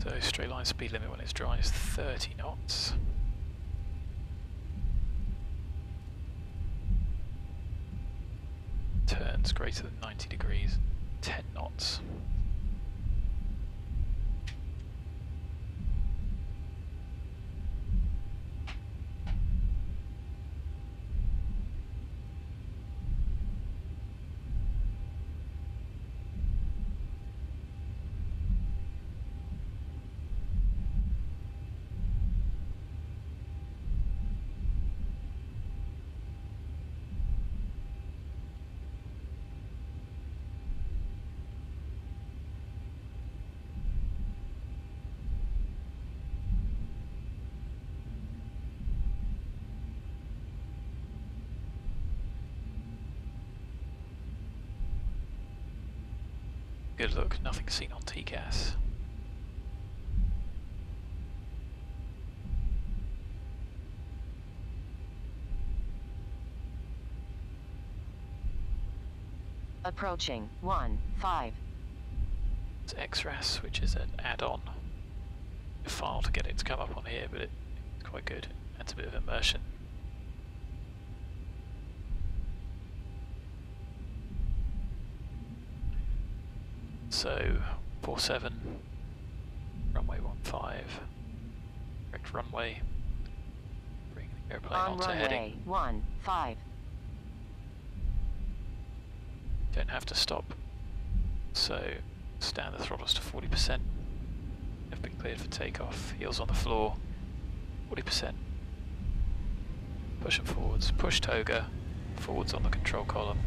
A: So straight line speed limit when it's dry is 30 knots. Turns greater than 90 degrees, 10 knots. Good look, nothing seen on TCAS.
E: Approaching 1-5.
A: It's XRAS, which is an add-on file to get it to come up on here, but it's quite good. Adds a bit of immersion. So 47, runway 15, correct runway, bring the airplane
E: On
A: onto
E: runway
A: heading.
E: 15.
A: Don't have to stop, so stand the throttles to 40%. Have been cleared for takeoff, heels on the floor, 40%. Push them forwards, push toga, forwards on the control column.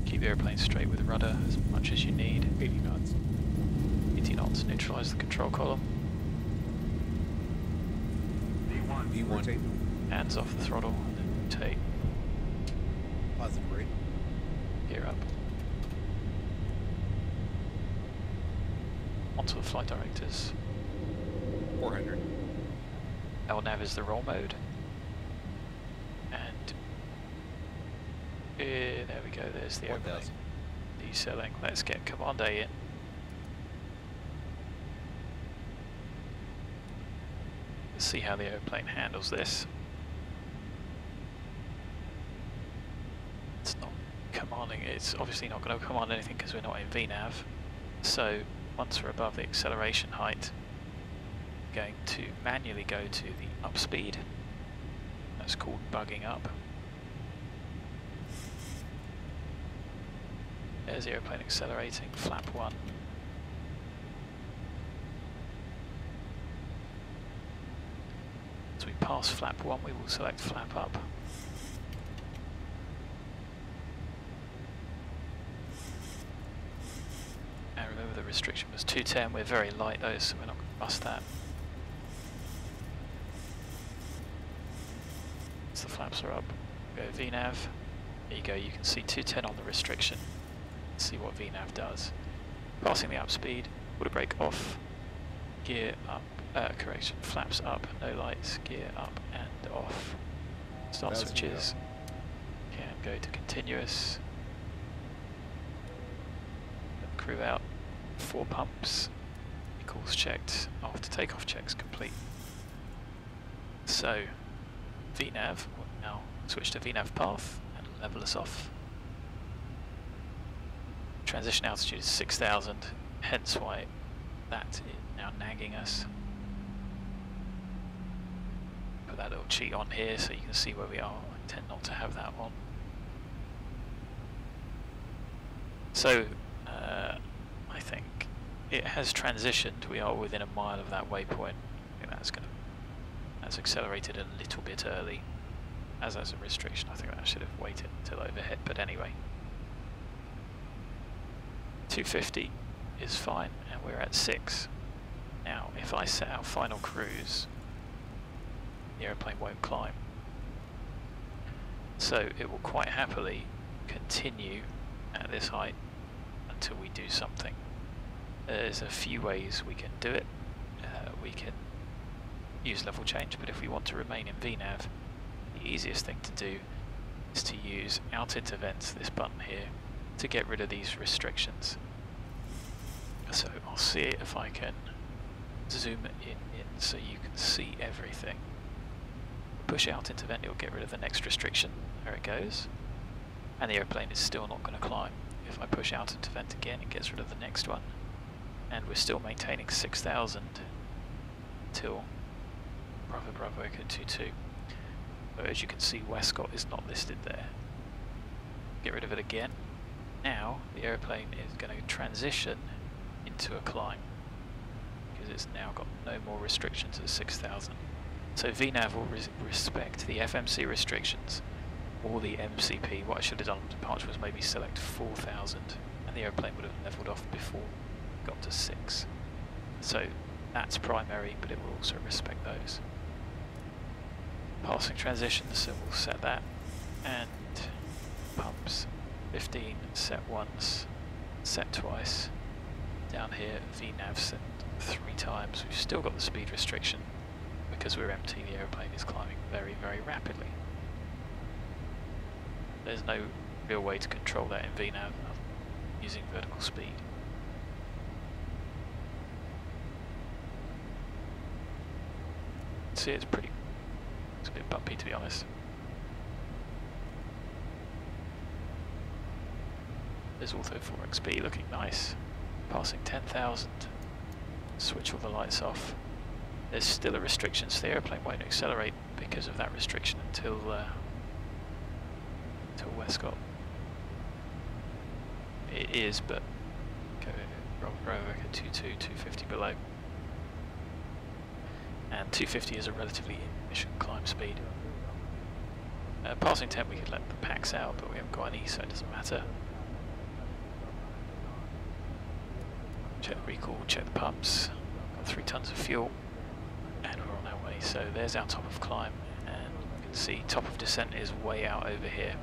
A: Keep the airplane straight with the rudder as much as you need.
F: 80 knots.
A: 80 knots, neutralise the control column.
F: V1. Rotate.
A: Hands off the throttle and then rotate.
F: Positive rate.
A: Gear up. Onto the flight directors.
F: 400.
A: LNAV is the roll mode. And there we go, there's the airplane.
F: 4,000.
A: Deselling. Let's get Command A in. Let's see how the airplane handles this. It's not commanding, it's obviously not going to command anything because we're not in VNAV. So once we're above the acceleration height, we're going to manually go to the up speed. That's called bugging up. There's the aeroplane accelerating, flap 1. As we pass flap 1, we will select flap up. And remember the restriction was 210, we're very light though, so we're not going to bust that. So the flaps are up, go VNAV, there you go, you can see 210 on the restriction. Let's see what VNAV does. Passing the up speed, water brake off, gear up, correction, flaps up, no lights, gear up and off. Start switches, can go to continuous. Crew out, 4 pumps, equals checked, after takeoff checks complete. So, VNAV will now switch to VNAV path and level us off. Transition altitude is 6,000, hence why that is now nagging us. Put that little cheat on here so you can see where we are. I tend not to have that on. So, I think it has transitioned. We are within a mile of that waypoint. I think that's accelerated a little bit early, as a restriction. I think that should have waited until overhead. But anyway, 250 is fine, and we're at 6. Now, if I set our final cruise, the aeroplane won't climb. So it will quite happily continue at this height until we do something. There's a few ways we can do it. We can use level change, but if we want to remain in VNAV, the easiest thing to do is to use out into vents, this button here, to get rid of these restrictions. So I'll see if I can zoom in so you can see everything. Push out into vent, it'll get rid of the next restriction. There it goes. And the aeroplane is still not going to climb. If I push out into vent again, it gets rid of the next one. And we're still maintaining 6,000 till Bravo Echo 22. But as you can see, Westcott is not listed there. Get rid of it again. Now the aeroplane is going to transition into a climb because it's now got no more restrictions at 6,000. So VNAV will respect the FMC restrictions or the MCP. What I should have done on departure was maybe select 4,000 and the aeroplane would have leveled off before it got to 6. So that's primary, but it will also respect those. Passing transitions, so we'll set that. And pumps, 15, set once, set twice. Down here, VNAV set 3 times. We've still got the speed restriction. Because we're empty, the aeroplane is climbing very, very rapidly. There's no real way to control that in VNAV using vertical speed. See, it's a bit bumpy to be honest. There's Ortho 4XB looking nice. Passing 10,000. Switch all the lights off. There's still a restriction, so the aeroplane won't accelerate because of that restriction until Westcott. It is, but Bravo Echo 22, 250 below. And 250 is a relatively efficient climb speed. Passing 10 we could let the packs out, but we haven't got any, so it doesn't matter. Check the recall, check the pumps. Got 3 tons of fuel. And we're on our way, so there's our top of climb, and you can see top of descent is way out over here.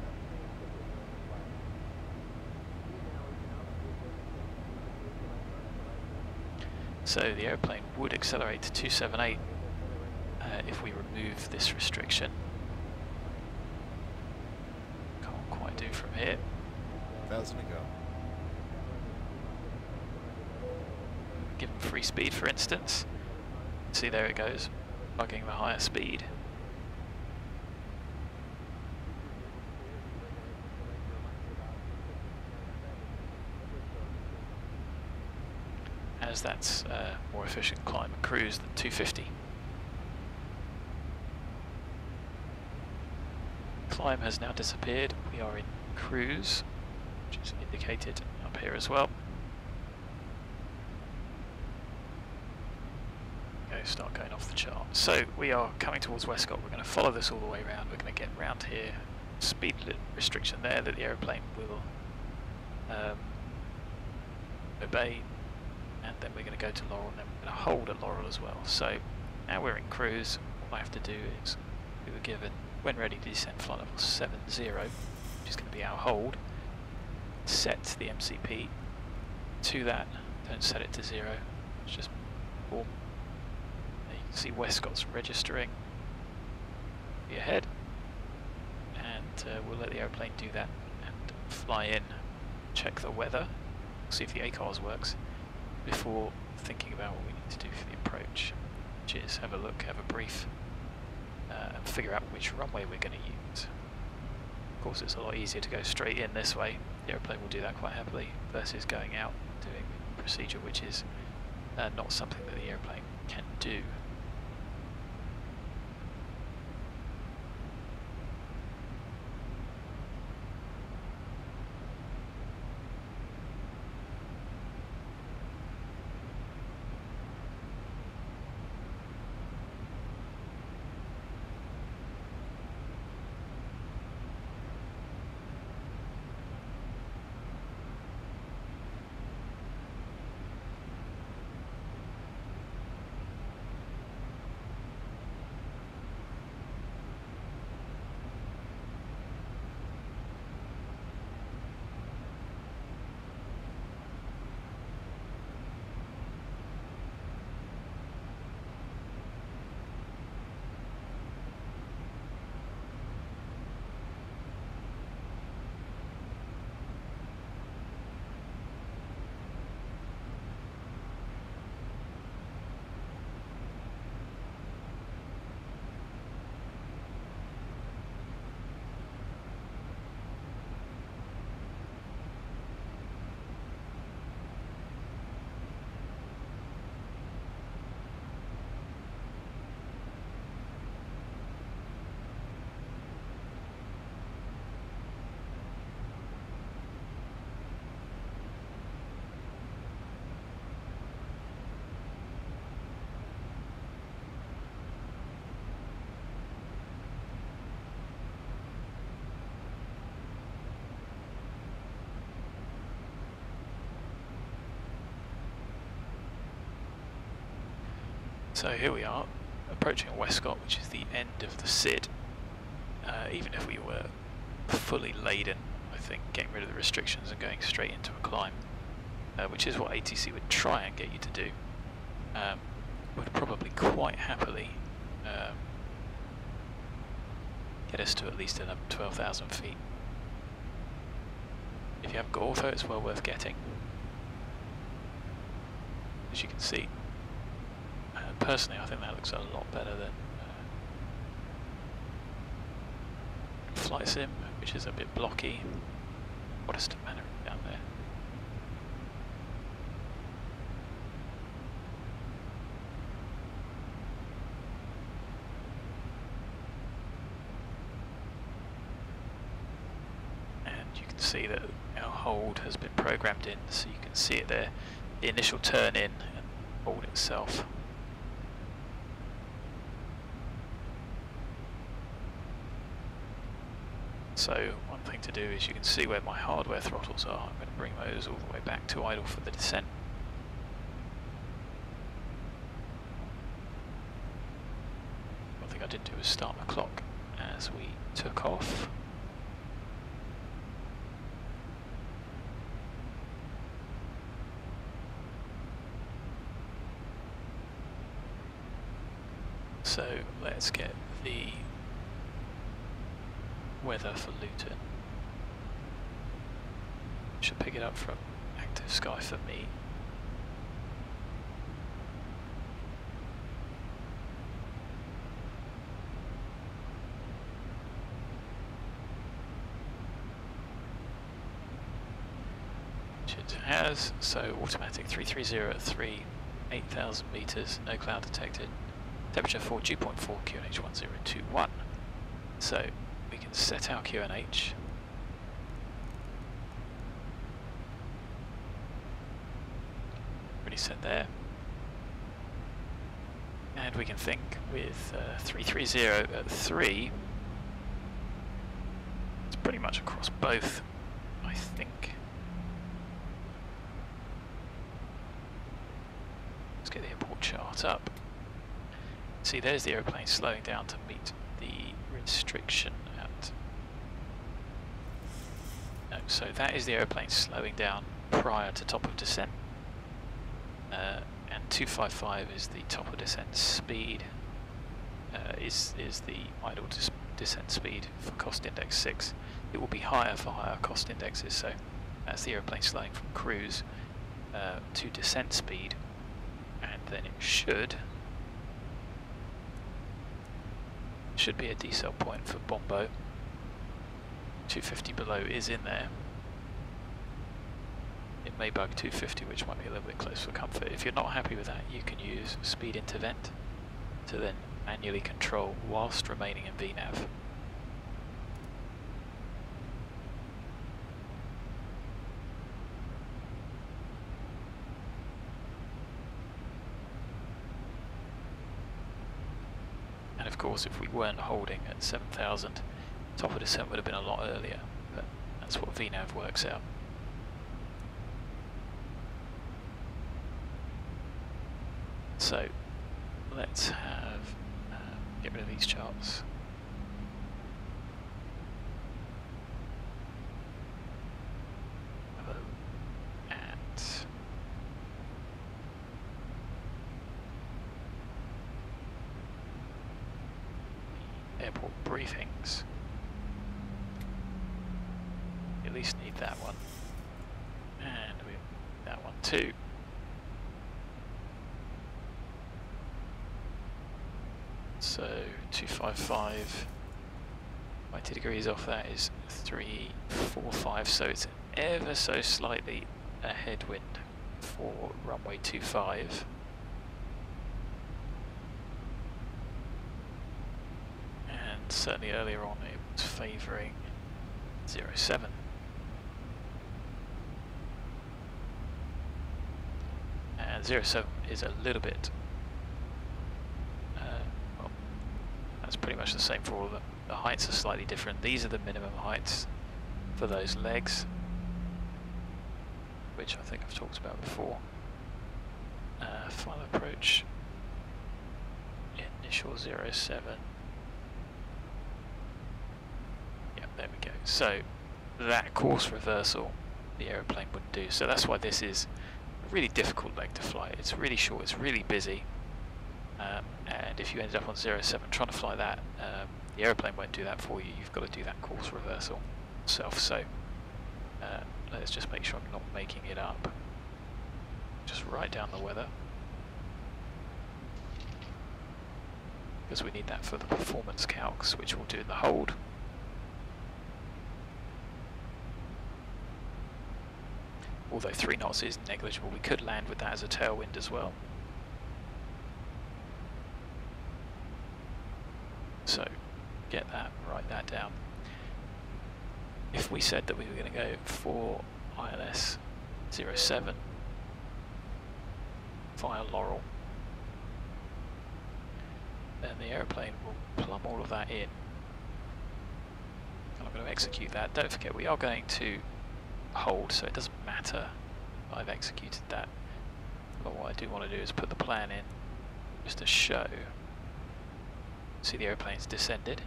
A: So the aeroplane would accelerate to 278 if we remove this restriction. Can't quite do from here.
F: 1,000 to go.
A: Give them free speed, for instance. See, there it goes, bugging the higher speed. As that's more efficient climb and cruise than 250. Climb has now disappeared. We are in cruise, which is indicated up here as well. Okay, start going off the chart. So we are coming towards Westcott. We're going to follow this all the way around. We're going to get round here. Speed restriction there that the aeroplane will obey, and then we're going to go to Laurel, and then we're going to hold at Laurel as well. So now we're in cruise. All I have to do is, we were given when ready to descend flight level 70, which is going to be our hold. Set the MCP to that. Don't set it to 0. It's just warm. There you can see Westcott's registering. Be ahead, and we'll let the aeroplane do that and fly in. Check the weather. See if the ACARS works before thinking about what we need to do for the approach, which is have a look, have a brief, and figure out which runway we're going to use. Of course, it's a lot easier to go straight in this way. The aeroplane will do that quite happily versus going out doing a procedure which is not something that the aeroplane can do. So here we are, approaching Westcott, which is the end of the SID. Even if we were fully laden, I think getting rid of the restrictions and going straight into a climb, which is what ATC would try and get you to do, would probably quite happily get us to at least 12,000 feet. If you haven't got auto, it's well worth getting. As you can see, personally I think that looks a lot better than Flight Sim, which is a bit blocky. Protestant Manor down there. And you can see that our hold has been programmed in, so you can see it there, the initial turn in and hold itself. So one thing to do is you can see where my hardware throttles are. I'm going to bring those all the way back to idle for the descent. One thing I didn't do was start my clock as we took off. So let's get the weather for Luton. Should pick it up from active sky for me. Which it has, so automatic 330 at 3, 8,000 meters, no cloud detected. Temperature 4, dew point 4, QNH 1021. So we can set our QNH. reset there. And we can think with 330 at 3, it's pretty much across both, I think. Let's get the import chart up. See, there's the aeroplane slowing down to meet the restriction at... No, so that is the aeroplane slowing down prior to top of descent. And 255 is the top of descent speed, is the idle descent speed for cost index 6. It will be higher for higher cost indexes, so that's the aeroplane slowing from cruise to descent speed, and then it should be a decel point for Bombo. 250 below is in there. It may bug 250, which might be a little bit close for comfort. If you're not happy with that, you can use speed intervent to then manually control whilst remaining in VNAV. And of course, if we weren't holding at 7,000, top of descent would have been a lot earlier, but that's what VNAV works out. So let's have, get rid of these charts. Have a look at the airport briefings. You at least need that one, and we need that one too. So 255, 90 degrees off that is 345, so it's ever so slightly a headwind for runway 25. And certainly earlier on it was favouring 07. And 07 is a little bit, that's pretty much the same for all of them. The heights are slightly different. These are the minimum heights for those legs, which I think I've talked about before. Final approach, initial 07. Yeah, there we go. So that course reversal the aeroplane wouldn't do. So that's why this is a really difficult leg to fly. It's really short, it's really busy. And if you ended up on 07 trying to fly that, the aeroplane won't do that for you. You've got to do that course reversal yourself. So let's just make sure I'm not making it up. Just write down the weather, because we need that for the performance calcs, which we'll do in the hold. Although 3 knots is negligible, we could land with that as a tailwind as well. So get that, write that down. If we said that we were going to go for ILS 07 via Laurel, then the aeroplane will plumb all of that in. And I'm going to execute that. Don't forget, we are going to hold, so it doesn't matter if I've executed that. But what I do want to do is put the plan in just to show. See, the aeroplane's descended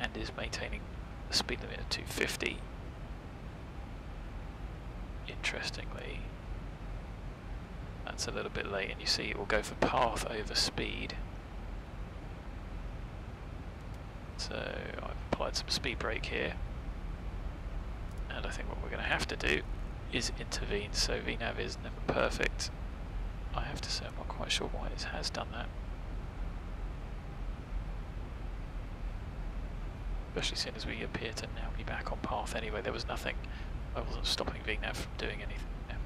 A: and is maintaining the speed limit of 250. Interestingly, that's a little bit late, and you see it will go for path over speed. So I've applied some speed brake here, and I think what we're going to have to do is intervene. So VNAV is never perfect. I have to say I'm not quite sure why it has done that. Especially seeing as we appear to now be back on path anyway. There was nothing, I wasn't stopping VNAV from doing anything now.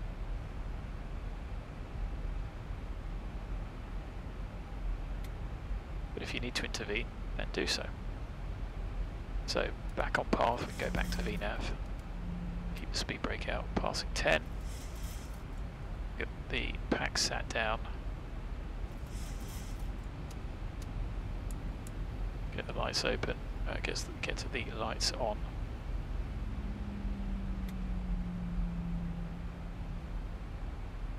A: But if you need to intervene, then do so. So back on path, we can go back to VNAV, keep the speed brake out, passing 10. Get the pack sat down. Get the lights open. Get to the lights on.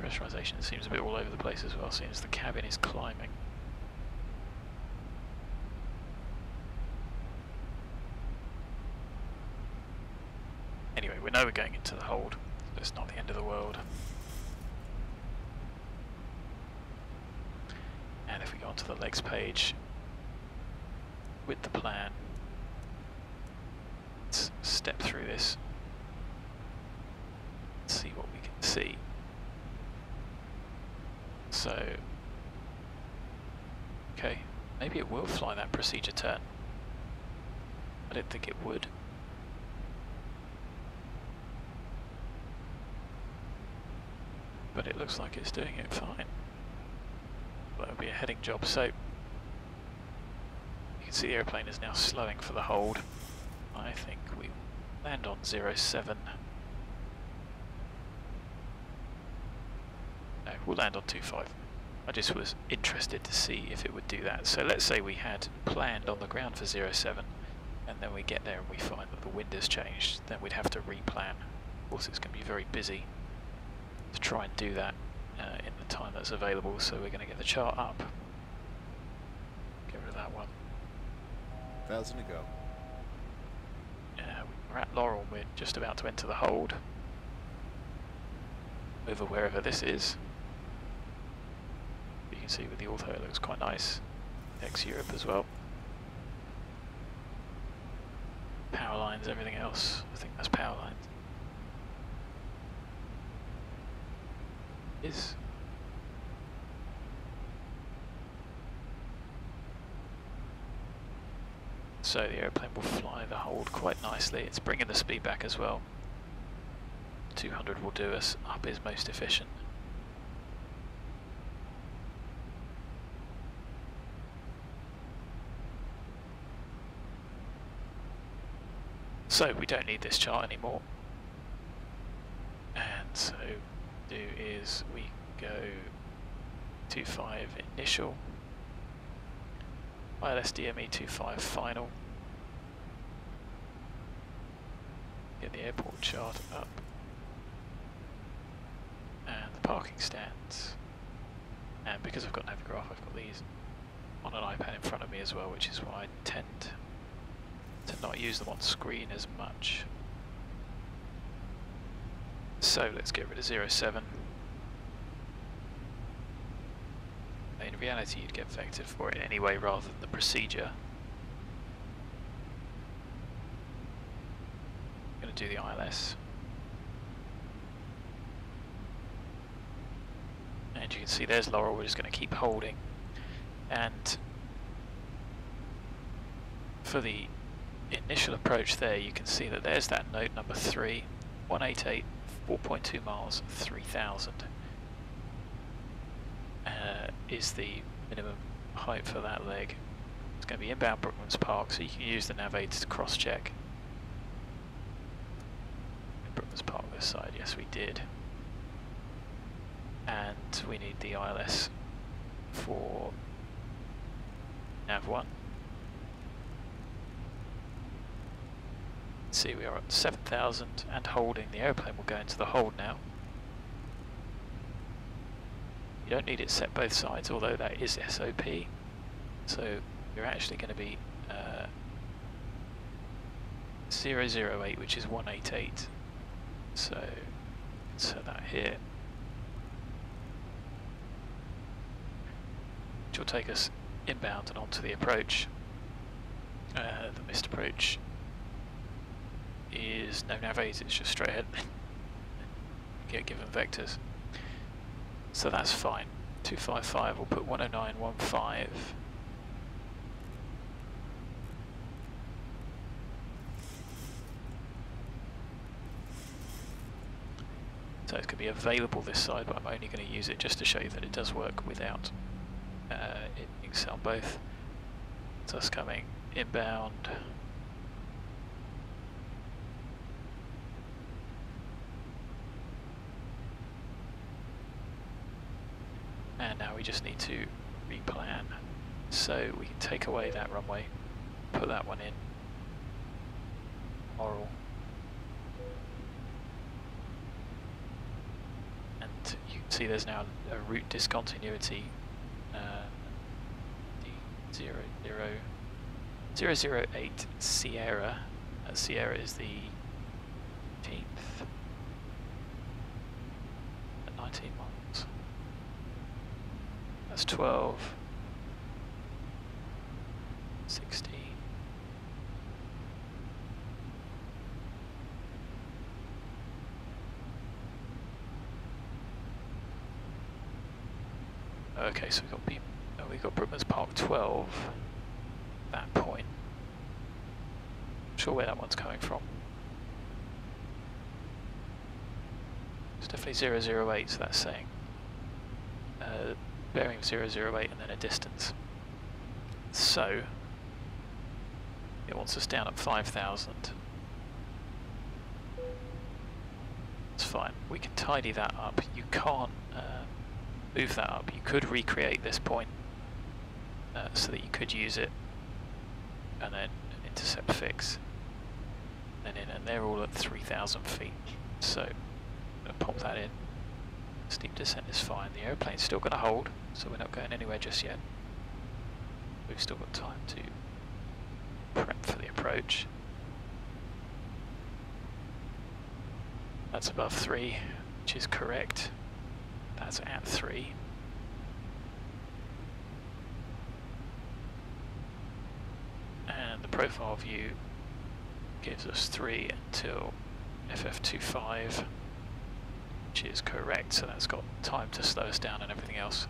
A: Pressurization seems a bit all over the place as well, seeing as the cabin is climbing. Anyway, we know we're going into the hold, so it's not the end of the world. And if we go onto the legs page with the plan, let's step through this, see what we can see. So, okay, maybe it will fly that procedure turn. I didn't think it would. But it looks like it's doing it fine. That'll be a heading job. So, you can see the airplane is now slowing for the hold. I think we land on 07. No, we'll land on 25. I just was interested to see if it would do that. So let's say we had planned on the ground for 07, and then we get there and we find that the wind has changed, then we'd have to replan. Of course it's going to be very busy to try and do that in the time that's available, so we're going to get the chart up. Get rid of that one.
F: 1,000 to go.
A: We're at Laurel, we're just about to enter the hold. Over wherever this is. You can see with the auto it looks quite nice. Ex-Europe as well. Power lines, everything else. I think that's power lines. Is. So the airplane will fly the hold quite nicely. It's bringing the speed back as well. 200 will do us. Up is most efficient. So we don't need this chart anymore. And so do is we go 25 initial, ILS DME 25 final, get the airport chart up, and the parking stands, and because I've got Navigraph I've got these on an iPad in front of me as well, which is why I tend to not use them on screen as much. So let's get rid of 07. In reality you'd get vectored for it anyway rather than the procedure. I'm going to do the ILS. And you can see there's Laurel, we're just going to keep holding. And for the initial approach there, you can see that there's that note number 3, 188, 4.2 miles, 3,000 is the minimum height for that leg. It's going to be inbound Brooklands Park, so you can use the nav aids to cross-check. Brooklands Park this side, yes we did. And we need the ILS for nav 1. See, we are at 7,000 and holding. The airplane will go into the hold now. You don't need it set both sides, although that is SOP. So you're actually going to be 008, which is 188. So insert that here. Which will take us inbound and onto the approach. The missed approach is no nav aids, it's just straight ahead. Get given vectors. So that's fine. 255, we'll put 109.15. So it's going to be available this side, but I'm only going to use it just to show you that it does work without it being set on both. So it's coming inbound. And now we just need to replan. So we can take away that runway, put that one in. Oral. And you can see there's now a route discontinuity. D008 Sierra. Sierra is the 18th at 19 miles. That's 12. 16. Okay, so we got Brookman's Park 12. That point. Not sure where that one's coming from. It's definitely 008, so that's saying bearing 008 and then a distance. So it wants us down at 5,000. It's fine. We can tidy that up. You can't move that up. You could recreate this point so that you could use it and then intercept fix and in, and they're all at 3,000 feet. So I'm going to pop that in. Steep descent is fine. The airplane's still going to hold, so we're not going anywhere just yet. We've still got time to prep for the approach. That's above 3, which is correct. That's at 3. And the profile view gives us 3 until FF25, which is correct, so that's got time to slow us down and everything else.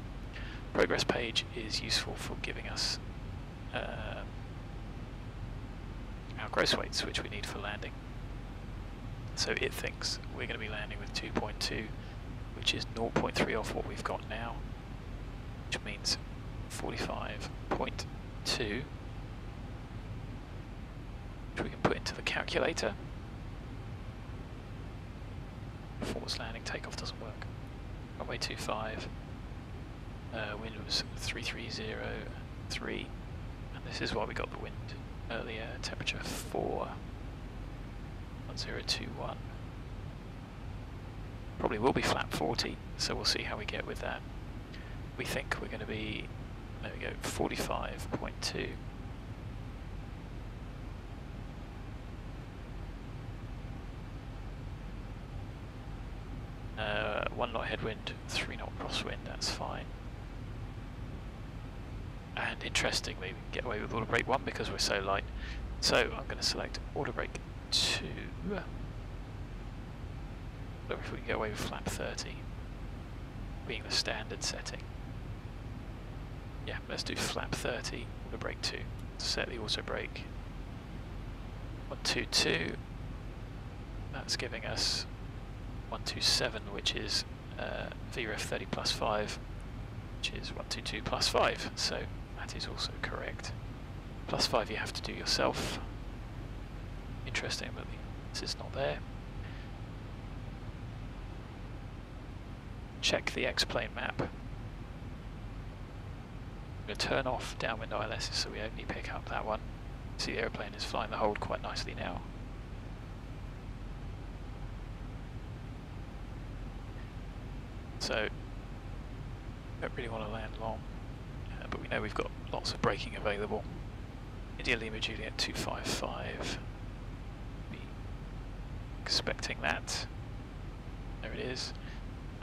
A: Progress page is useful for giving us our gross weights, which we need for landing. So it thinks we're going to be landing with 2.2, which is 0.3 off what we've got now, which means 45.2, which we can put into the calculator. Force landing takeoff doesn't work. Runway 25, wind was 330.3, and this is why we got the wind earlier. Temperature 4.1021. Probably will be flat 40, so we'll see how we get with that. We think we're going to be, there we go, 45.2. One knot headwind, 3 knot crosswind, that's fine. And interestingly, we can get away with auto brake 1 because we're so light. So I'm going to select auto brake 2. Look if we can get away with flap 30, being the standard setting. Yeah, let's do flap 30, auto brake 2. Set the auto brake. 122. That's giving us 127, which is VREF 30 plus 5, which is 122 plus 5, so that is also correct. Plus 5 you have to do yourself. Interesting, but this is not there. Check the X-plane map. I'm going to turn off downwind ILS so we only pick up that one. See, the aeroplane is flying the hold quite nicely now. So, don't really want to land long, but we know we've got lots of braking available. India Lima Juliet 255. Be expecting that. There it is.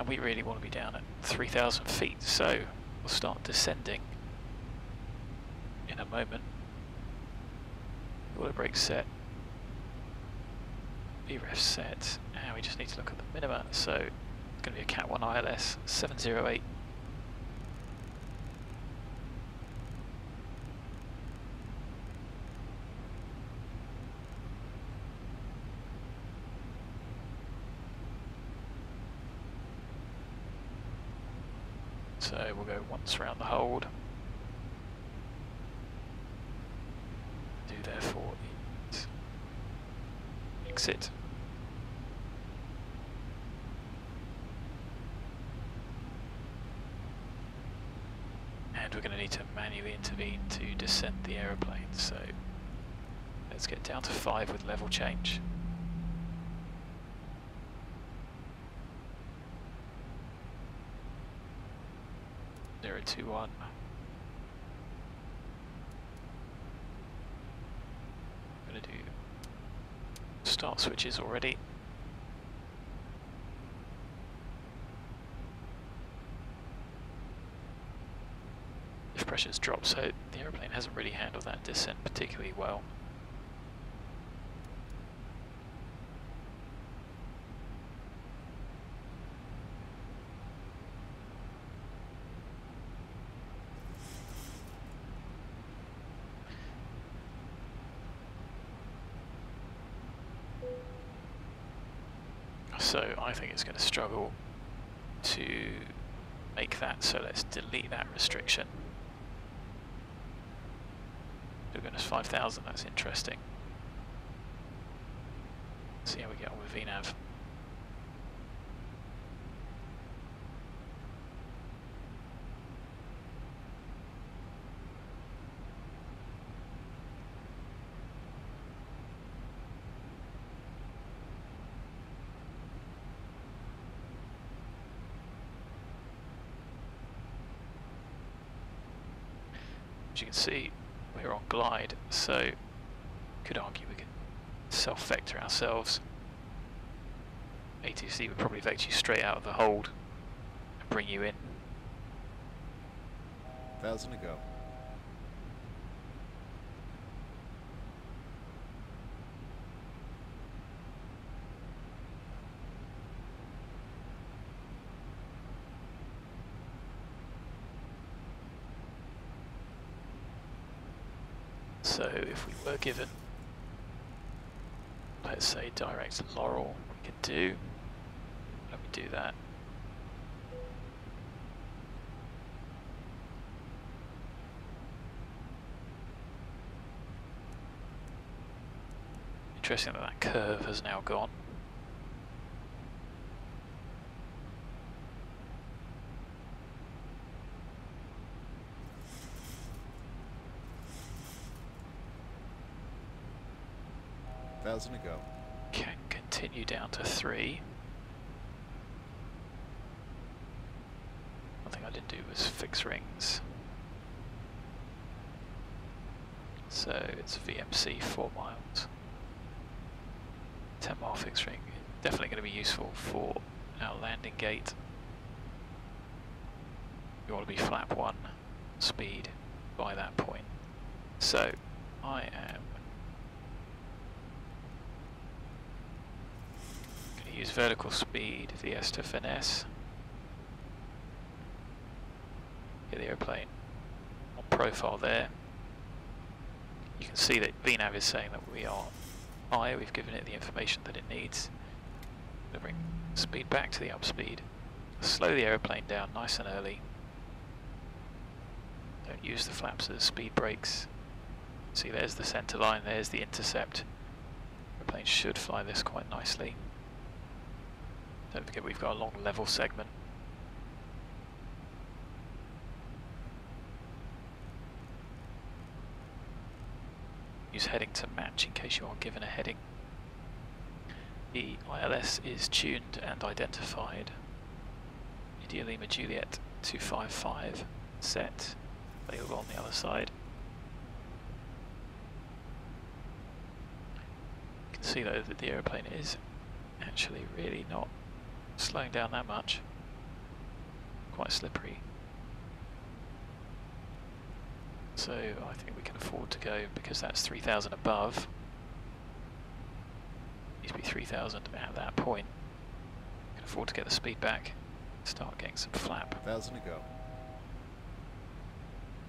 A: And we really want to be down at 3,000 feet, so we'll start descending in a moment. Auto brake set. VREF set. And we just need to look at the minima, so it's going to be a Cat 1 ILS 708. So we'll go once around the hold. Do therefore exit. we're going to need to manually intervene to descend the aeroplane, so let's get down to 5 with level change. Zero, 2, 1. I'm going to do start switches already. If pressure's dropped, so the aeroplane hasn't really handled that descent particularly well. So I think it's going to struggle to make that, so let's delete that restriction. Goodness, 5,000, that's interesting. See how we get on with VNAV. As you can see, we're on glide, so you could argue we could self-vector ourselves. ATC would probably vector you straight out of the hold and bring you in.
F: 1,000 to go.
A: So if we were given, let's say, direct Laurel, we could do, let me do that. Interesting that that curve has now gone.
F: To go.
A: Can continue down to 3. One thing I didn't do was fix rings. So it's VMC 4 miles. 10-mile fixed ring. Definitely going to be useful for our landing gate. You want to be flap 1 speed by that point. So I am use vertical speed, VS to finesse. Get the aeroplane on profile there. You can see that VNAV is saying that we are high, we've given it the information that it needs. We'll bring speed back to the upspeed. Slow the aeroplane down nice and early. Don't use the flaps as speed brakes. See, there's the center line, there's the intercept. The aeroplane should fly this quite nicely. Don't forget we've got a long level segment. Use heading to match in case you are given a heading. The ILS is tuned and identified. India Lima Juliet 255 set, available on the other side. You can see though that the aeroplane is actually really not slowing down that much. Quite slippery. So I think we can afford to go, because that's 3,000 above. Needs to be 3,000 at that point. We can afford to get the speed back, start getting some flap.
F: 1,000 to go.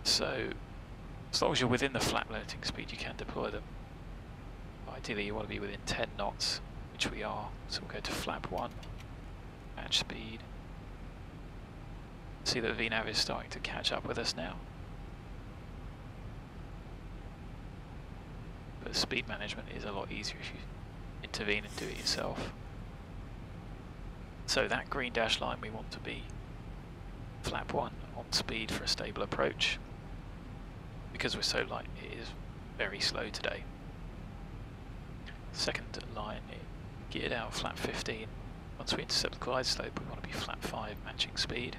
A: So as long as you're within the flap limiting speed, you can deploy them. Ideally you want to be within 10 knots, which we are, so we'll go to flap 1. Match speed. See that VNAV is starting to catch up with us now. But speed management is a lot easier if you intervene and do it yourself. So that green dash line we want to be flap 1 on speed for a stable approach. Because we're so light, it is very slow today. Second line, geared out flap 15. Once we intercept the glide slope, we want to be flap 5, matching speed.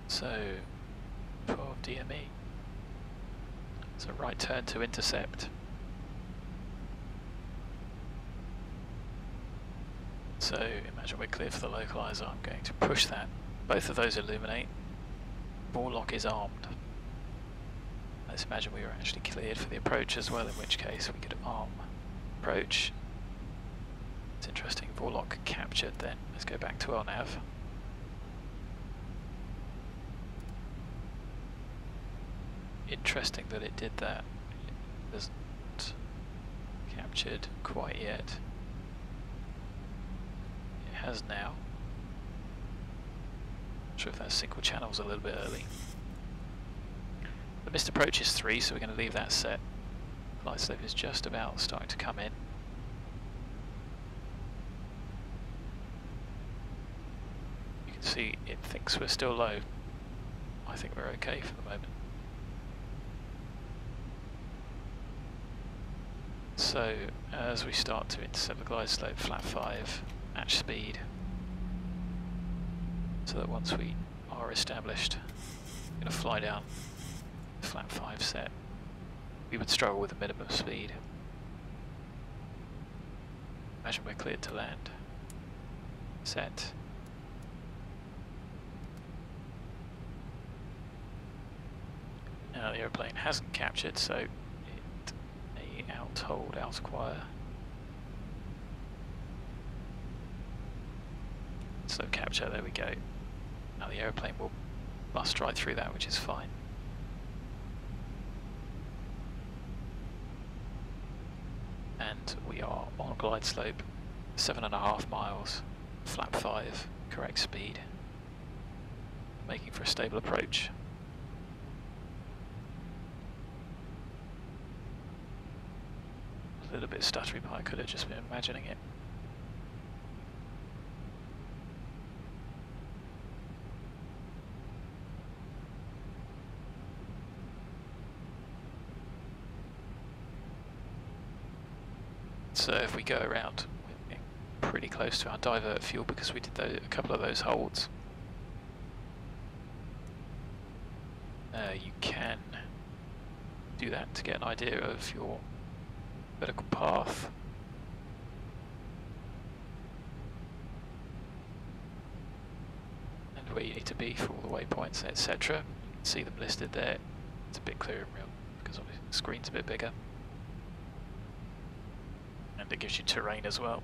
A: So, 12 DME. So right turn to intercept. So imagine we're clear for the localizer. I'm going to push that. Both of those illuminate. Warlock is armed. Let's imagine we were actually cleared for the approach as well, in which case we could arm approach. It's interesting. Warlock captured then. Let's go back to our nav. Interesting that it did that. It hasn't captured quite yet. It has now. Not sure if that single channel's a little bit early. The missed approach is 3, so we're going to leave that set. Glide slope is just about starting to come in. You can see it thinks we're still low. I think we're okay for the moment. So, as we start to intercept the glide slope, flap 5, match speed, so that once we are established, we're going to fly down flap 5 set. We would struggle with a minimum speed. Imagine we're cleared to land. Set. Now the aeroplane hasn't captured, so hold, out acquire. So capture, there we go. Now the aeroplane will bust right through that, which is fine. And we are on glide slope, 7.5 miles, flap 5, correct speed, making for a stable approach. A little bit stuttery, but I could have just been imagining it. So if we go around, we're getting pretty close to our divert fuel because we did a couple of those holds. You can do that to get an idea of your vertical path. And where you need to be for all the waypoints, etc. You can see them listed there. It's a bit clearer in real because obviously the screen's a bit bigger. And it gives you terrain as well.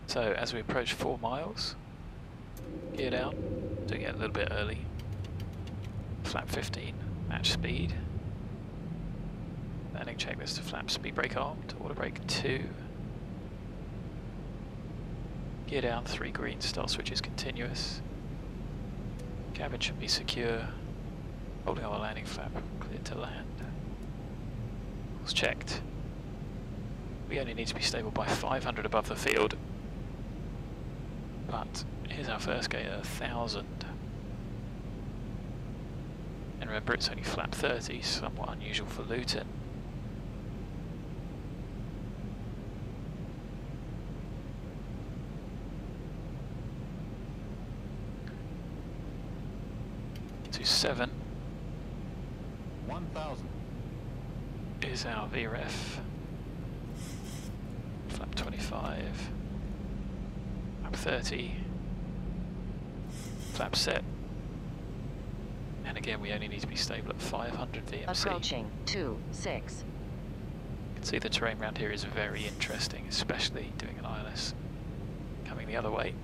A: So as we approach 4 miles, gear down, doing it a little bit early. Flap 15, match speed. Landing checklist to flap speed brake armed, auto brake 2. Gear down, 3 green, start switch is continuous. Cabin should be secure. Holding on the landing flap, cleared to land. Course checked. We only need to be stable by 500 above the field. But here's our first gate at 1,000. And remember, it's only flap 30, somewhat unusual for Luton. To 7.
F: 1,000.
A: Is our VREF. Flap 25. Flap 30. Flap set. And again, we only need to be stable at 500 VMC.
E: Approaching 26.
A: You can see the terrain around here is very interesting, especially doing an ILS coming the other way.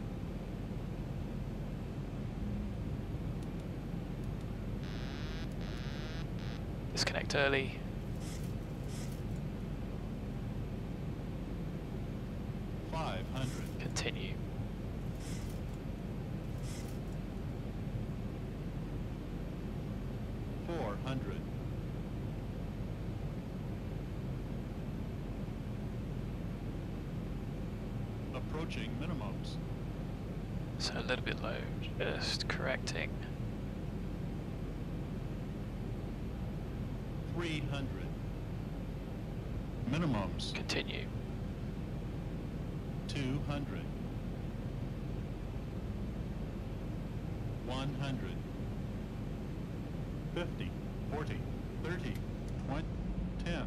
A: Disconnect early. Continue.
G: Approaching minimums.
A: So a little bit low, just correcting.
G: 300. Minimums.
A: Continue.
G: 200. 100. 50. 40. 30. 20. 10.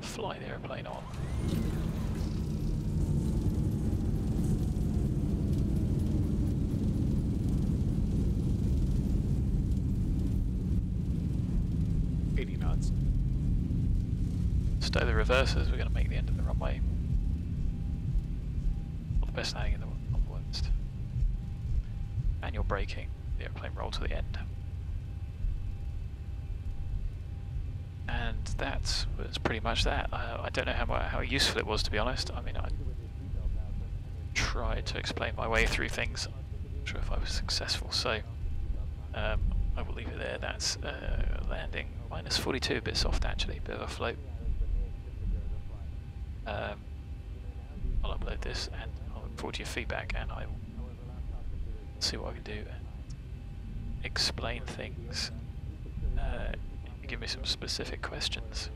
A: Fly the airplane on.
F: Knots.
A: Stow the reversers, we're going to make the end of the runway. Not the best landing in the worst. Manual braking, the airplane roll to the end. And that was pretty much that. I don't know how useful it was, to be honest. I mean, I tried to explain my way through things. I'm not sure if I was successful, so I will leave it there. That's landing minus 42, a bit soft actually, a bit of a float. I'll upload this and I'll look forward to your feedback, and I will see what I can do and explain things. Give me some specific questions.